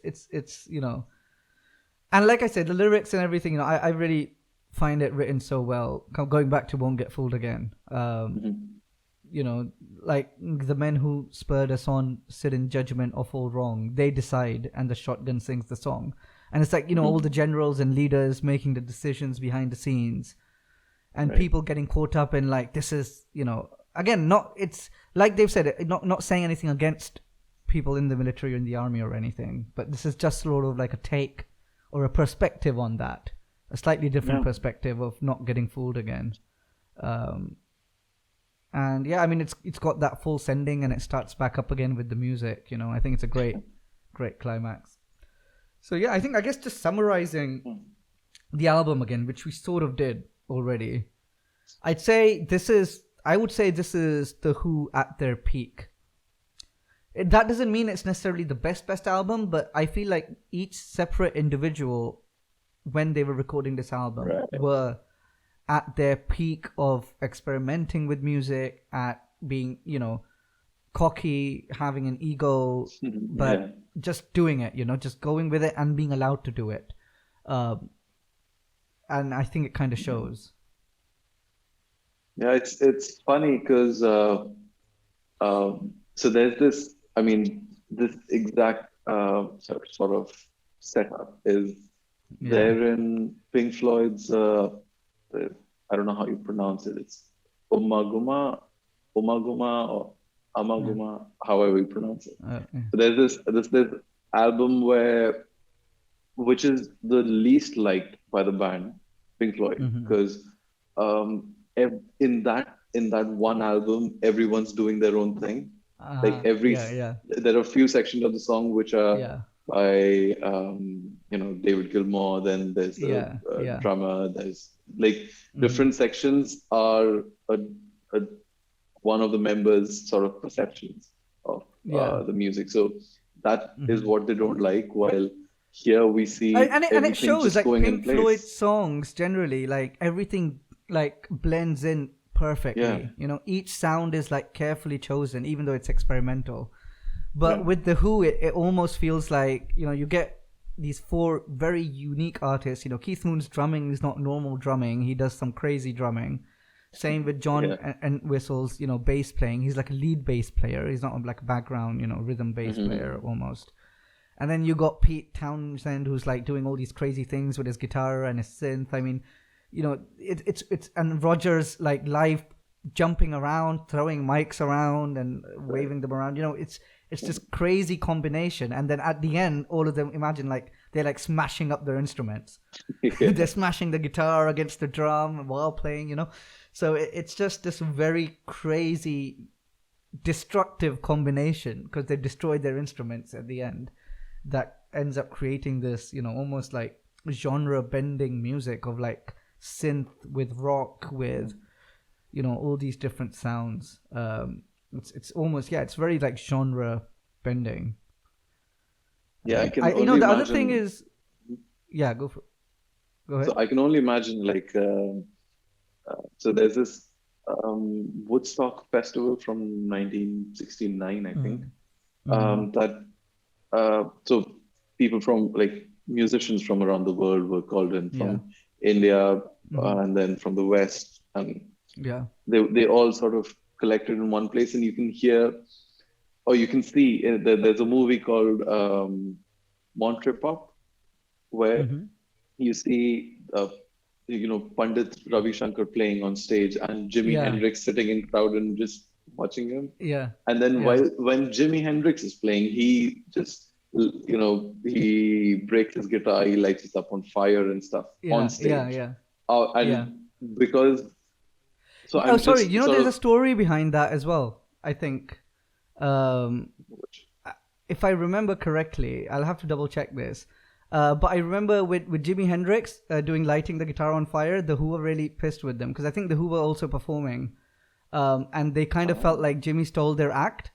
and like I said, the lyrics and everything, I really find it written so well. Going back to "Won't Get Fooled Again," Mhm. like the men who spurred us on sit in judgment of all wrong. They decide, and the shotgun sings the song. And it's like all the Mhm. generals and leaders making the decisions behind the scenes, and Right. people getting caught up in like this is again not it's like they've said it, not saying anything against people in the military or in the army or anything, but this is just sort of like a take or a perspective on that, a slightly different Yeah. perspective of not getting fooled again. um and yeah, I mean it's got that full sending and it starts back up again with the music. I think it's a great climax. So yeah, I guess just summarizing Mm. the album again, which we sort of did already, I would say this is the Who at their peak. That doesn't mean it's necessarily the best album, but I feel like each separate individual, when they were recording this album, Right. were at their peak of experimenting with music, at being, cocky, having an ego, but Yeah. just doing it, just going with it and being allowed to do it. And I think it kind of shows. Yeah, it's funny because so there's this. I mean, this exact sort of setup is Yeah. there in Pink Floyd's. I don't know how you pronounce it. It's Umaguma, or Amaguma, however you pronounce it. Yeah. So there's this album which is the least liked by the band Pink Floyd, Mhm. because in that one album everyone's doing their own thing. Like Yeah. there are a few sections of the song which are Yeah. by David Gilmour. Then there's the Yeah. drummer. There's like Mhm. different sections are a one of the members' sort of perceptions of Yeah. the music. So that is Mhm. what they don't like. While here we see And it everything shows just like going in Pink Floyd place. songs generally, like everything like blends in perfectly. Yeah. Each sound is like carefully chosen, even though it's experimental. But Yeah. with the Who, it almost feels like you get these four very unique artists. Keith Moon's drumming is not normal drumming; he does some crazy drumming. Same with John Yeah. Whistle's bass playing. He's like a lead bass player. He's not like a background rhythm bass Mhm. player almost. And then you got Pete Townsend, who's like doing all these crazy things with his guitar and his synth. I mean, it's and Rogers like live jumping around, throwing mics around and waving them around. It's this crazy combination. And then at the end, all of them, imagine like they're like smashing up their instruments. Yeah. They're smashing the guitar against the drum while playing. So it's just this very crazy, destructive combination because they destroyed their instruments at the end. That ends up creating this, almost like genre bending music of like synth with rock with, all these different sounds. It's almost, it's very like genre bending. Yeah, I can The only other thing imagine. is, yeah, go ahead. So I can only imagine like so there's this Woodstock festival from 1969, I think. That so people from like musicians from around the world were called in from India and then from the West, and Yeah. they all sort of collected in one place, and you can hear or you can see there's a movie called Monterey Pop where you see Pandit Ravi Shankar playing on stage and Jimi Yeah. Hendrix sitting in crowd and just watching him. Yeah. And then Yeah. when Jimi Hendrix is playing, he just he breaks his guitar, he lights it up on fire and stuff on stage. Yeah. And Yeah. because so Oh, I'm sorry. just sort There's a of story behind that as well. I think, if I remember correctly, I'll have to double check this. But I remember with Jimi Hendrix doing lighting the guitar on fire, the Who were really pissed with them because I think the Who were also performing, and they kind of felt like Jimmy stole their act.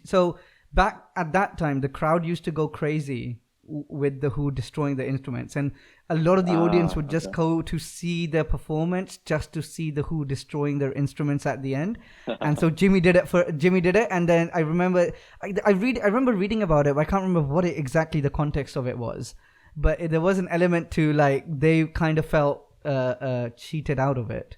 So back at that time, the crowd used to go crazy with the Who destroying the instruments, and a lot of the audience would just okay. go to see their performance just to see the Who destroying their instruments at the end. And so Jimmy did it, and then I remember I remember reading about it, but I can't remember what exactly the context of it was. But there was an element to like they kind of felt cheated out of it.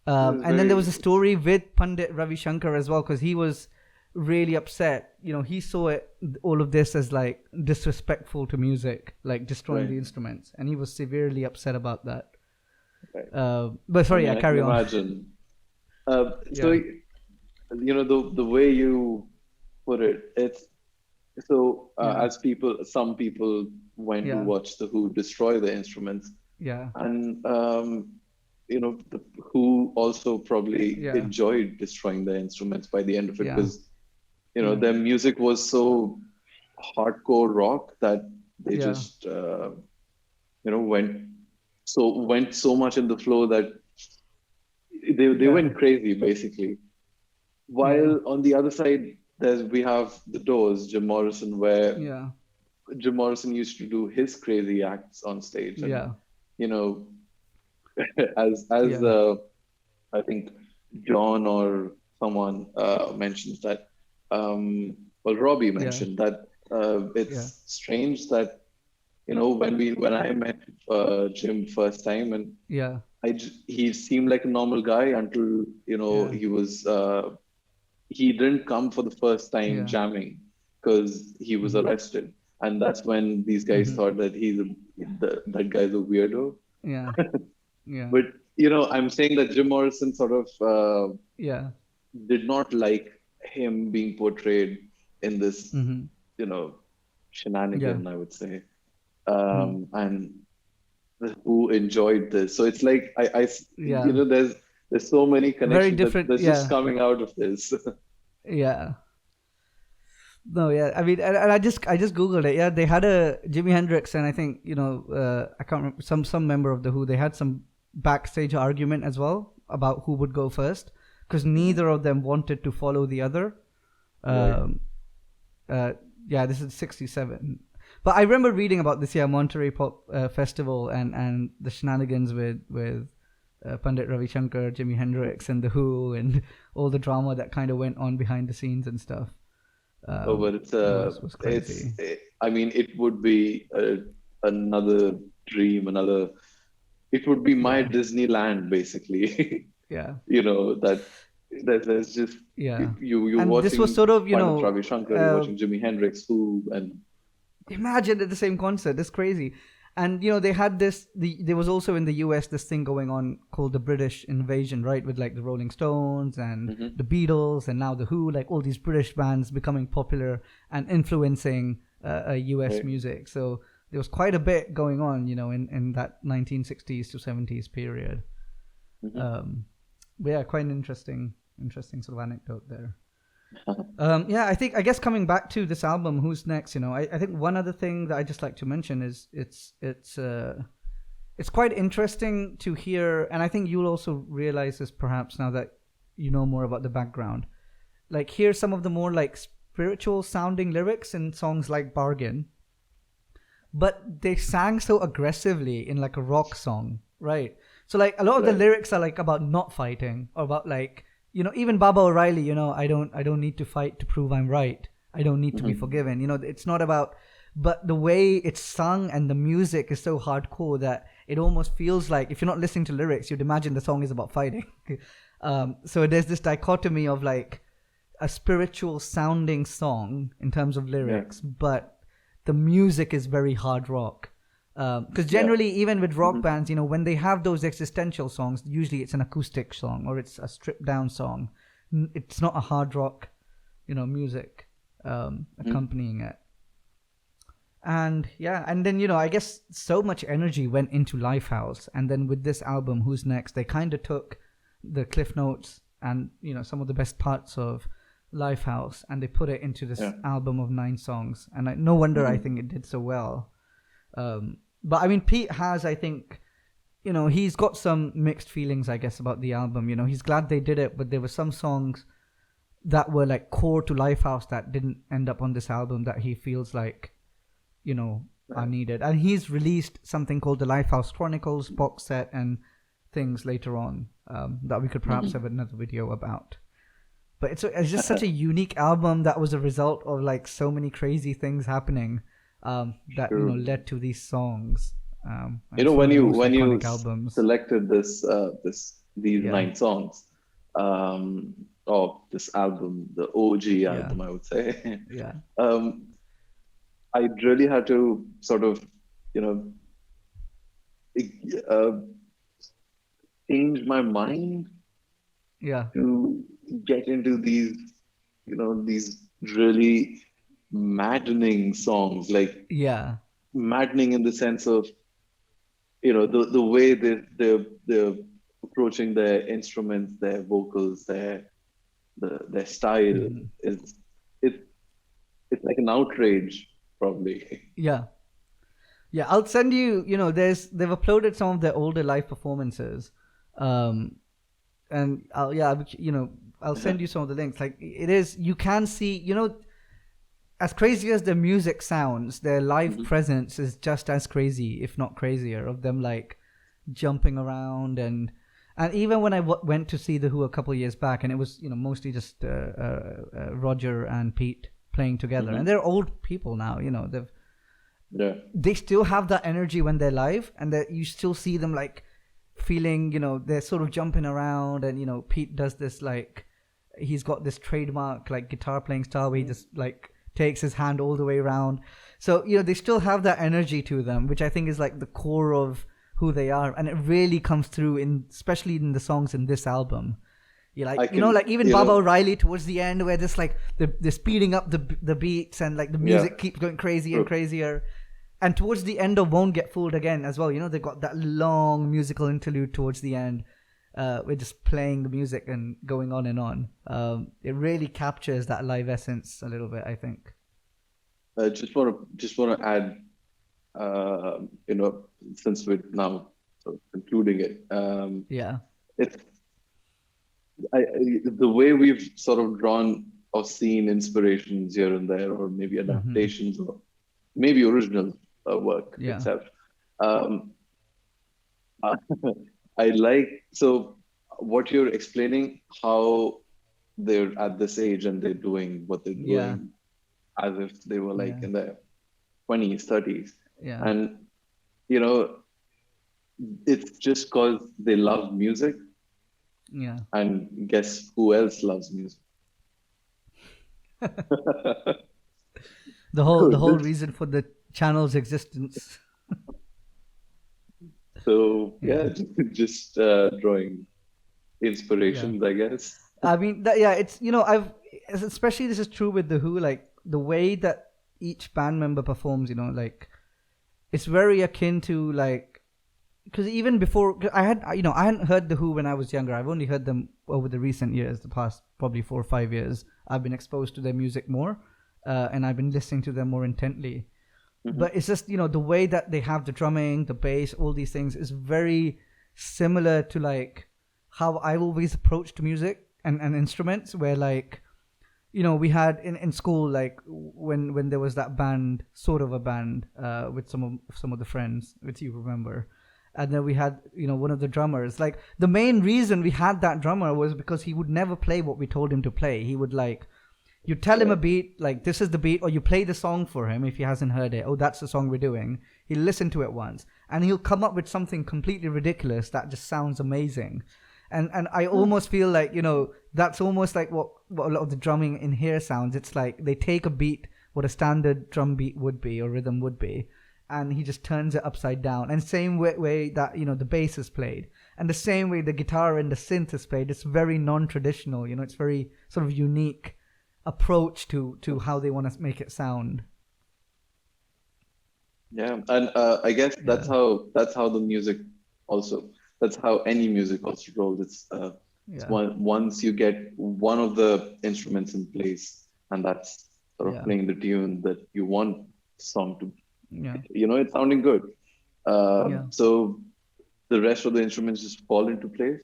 And then there was a story with Pandit Ravi Shankar as well, because he was really upset. He saw all of this as like disrespectful to music, like destroying the instruments, and he was severely upset about that. Right. But sorry, I carry can on. imagine. So the way you put it, it's so as some people went to watch the Who destroy the instruments, and the Who also probably enjoyed destroying the instruments by the end of it, because their music was so hardcore rock that they just went so much in the flow that they went crazy basically. While on the other side, we have the Doors, Jim Morrison, where Jim Morrison used to do his crazy acts on stage, and as I think John or someone mentions that, Robbie mentioned that it's strange that when I met Jim first time, and he seemed like a normal guy until he didn't come for the first time jamming because he was arrested, and that's when these guys thought that that guy's a weirdo. But I'm saying that Jim Morrison sort of did not like him being portrayed in this shenanigan, I would say, and Who enjoyed this. So it's like there's so many connections. Very different. That's just coming out of this. No, I mean, and I just googled it. Yeah, they had a Jimi Hendrix, and I think I can't remember, some member of the Who. They had some backstage argument as well about who would go first, because neither of them wanted to follow the other. This is 1967. But I remember reading about this Monterey Pop Festival and the shenanigans with Pandit Ravi Shankar, Jimi Hendrix, and the Who, and all the drama that kind of went on behind the scenes and stuff. But it's was crazy. I mean, it would be another dream, it would be my Disneyland, basically. That there's just you and watching this was sort of Ravi Shankar, you're watching Jimi Hendrix, Who, and imagine at the same concert. It's crazy. And they had there was also in the US this thing going on called the British invasion, right, with like the Rolling Stones and the Beatles, and now the Who, like all these British bands becoming popular and influencing US music. So there was quite a bit going on, in that 1960s to 70s period. But quite an interesting sort of anecdote there. I guess coming back to this album, Who's Next, I think one other thing that I just like to mention is it's quite interesting to hear, and I think you'll also realize this perhaps now that you know more about the background, like hear some of the more like spiritual sounding lyrics in songs like Bargain, but they sang so aggressively in like a rock song, right? So like a lot of the lyrics are like about not fighting, or about like, even Baba O'Reilly, I don't need to fight to prove I'm right. I don't need to be forgiven. It's not about, but the way it's sung and the music is so hardcore that it almost feels like, if you're not listening to lyrics, you'd imagine the song is about fighting. So there's this dichotomy of like a spiritual sounding song in terms of lyrics, but the music is very hard rock. Because generally, even with rock bands, when they have those existential songs, usually it's an acoustic song or it's a stripped down song. It's not a hard rock, music accompanying it. And then, I guess so much energy went into Lifehouse. And then with this album, Who's Next, they kind of took the Cliff Notes and, some of the best parts of Lifehouse, and they put it into this album of 9 songs. And no wonder I think it did so well. But I mean, Pete has, I think, he's got some mixed feelings, I guess, about the album. He's glad they did it, but there were some songs that were like core to Lifehouse that didn't end up on this album that he feels like, are needed. And he's released something called the Lifehouse Chronicles box set and things later on, that we could perhaps have another video about. But it's just such a unique album that was a result of like so many crazy things happening, that True. led to these songs. And When some of the you most iconic albums. selected these Yeah. 9 songs of this album, the OG Yeah. album, I would say, Yeah. I really had to sort of, uh, change my mind Yeah. to get into these really maddening songs, like Yeah. maddening in the sense of, the way they're approaching their instruments, their vocals, their style is it's like an outrage, probably. Yeah. Yeah, I'll send you. They've uploaded some of their older live performances, and I'll send you some of the links. Like it is, you can see, as crazy as their music sounds, their live presence is just as crazy, if not crazier, of them like jumping around and even when I went to see the Who a couple of years back, and it was mostly just Roger and Pete playing together, and they're old people now. They still have that energy when they're live, and that you still see them like feeling, they're sort of jumping around, and Pete does this like he's got this trademark like guitar playing style where he just like takes his hand all the way around. So they still have that energy to them, which I think is like the core of who they are, and it really comes through especially in the songs in this album. Even Baba O'Reilly towards the end, where this like they're speeding up the beats, and like the music keeps going crazy and crazier. And towards the end of Won't Get Fooled Again as well, they got that long musical interlude towards the end, we're just playing the music and going on and on. It really captures that live essence a little bit, I think. Just want to add, since we're now sort of concluding it, it's the way we've sort of drawn or seen inspirations here and there, or maybe adaptations, or maybe original work itself. I like, so what you're explaining, how they're at this age and they're doing what they're doing as if they were like in their 20s, 30s. And, it's just because they love music. Yeah. And guess who else loves music? The whole reason for the channel's existence. So just drawing inspirations, I guess. I mean, it's I've especially this is true with the Who, like the way that each band member performs. Like it's very akin to like, because even before I hadn't heard the Who when I was younger. I've only heard them over the recent years, the past probably 4 or 5 years. I've been exposed to their music more, and I've been listening to them more intently. But it's just the way that they have the drumming, the bass, all these things is very similar to like how I always approached music and instruments, where like we had in school, like when there was that band, sort of a band, with some of the friends, which you remember, and then we had one of the drummers. Like the main reason we had that drummer was because he would never play what we told him to play. He would like, you tell him a beat, like this is the beat, or you play the song for him if he hasn't heard it. Oh, that's the song we're doing. He'll listen to it once, and he'll come up with something completely ridiculous that just sounds amazing. And I almost feel like, that's almost like what a lot of the drumming in here sounds. It's like they take a beat, what a standard drum beat would be or rhythm would be, and he just turns it upside down. And same way that, the bass is played, and the same way the guitar and the synth is played. It's very non-traditional, it's very sort of unique approach to how they want to make it sound. Yeah, and I guess that's how the music also. That's how any music also rolls. It's once you get one of the instruments in place, and that's sort of playing the tune that you want the song to. It's sounding good. So the rest of the instruments just fall into place.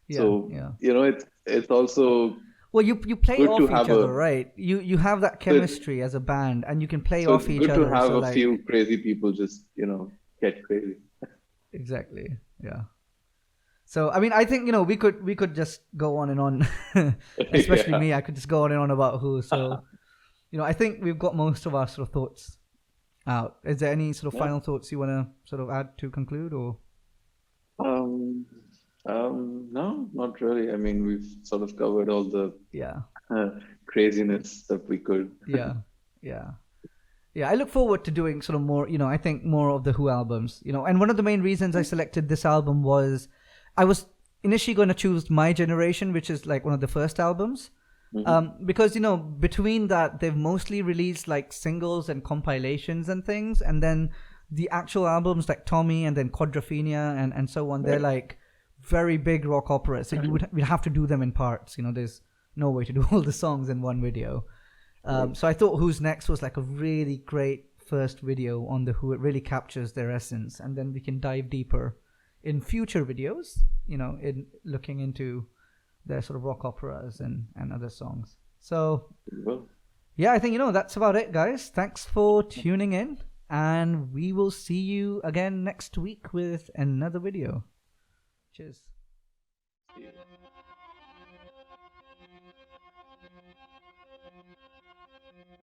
It's also. Well, you play Good off to each have other, a right? You have that so it's, chemistry as a band, and you can play so it's off each good to other. have So a like, few crazy people just, get crazy. exactly, yeah. So I mean, I think we could just go on and on, especially Yeah. me. I could just go on and on about Who. So I think we've got most of our sort of thoughts out. Is there any sort of Yeah. final thoughts you want to sort of add to conclude, or? Um, no, not really. I mean, we've sort of covered all the Yeah, uh, craziness that we could. yeah, yeah. Yeah, I look forward to doing sort of more, I think more of the Who albums, and one of the main reasons I selected this album was I was initially going to choose My Generation, which is like one of the first albums. Mhm. Because, between that, they've mostly released like singles and compilations and things. And then the actual albums like Tommy and then Quadrophenia and so on, they're Right. like very big rock operas. So we'd have to do them in parts. There's no way to do all the songs in one video. Right. So I thought Who's Next was like a really great first video on the Who. It really captures their essence, and then we can dive deeper in future videos, in looking into their sort of rock operas and other songs. So Well, yeah, I think that's about it, guys. Thanks for tuning in, and we will see you again next week with another video. Cheers. see you.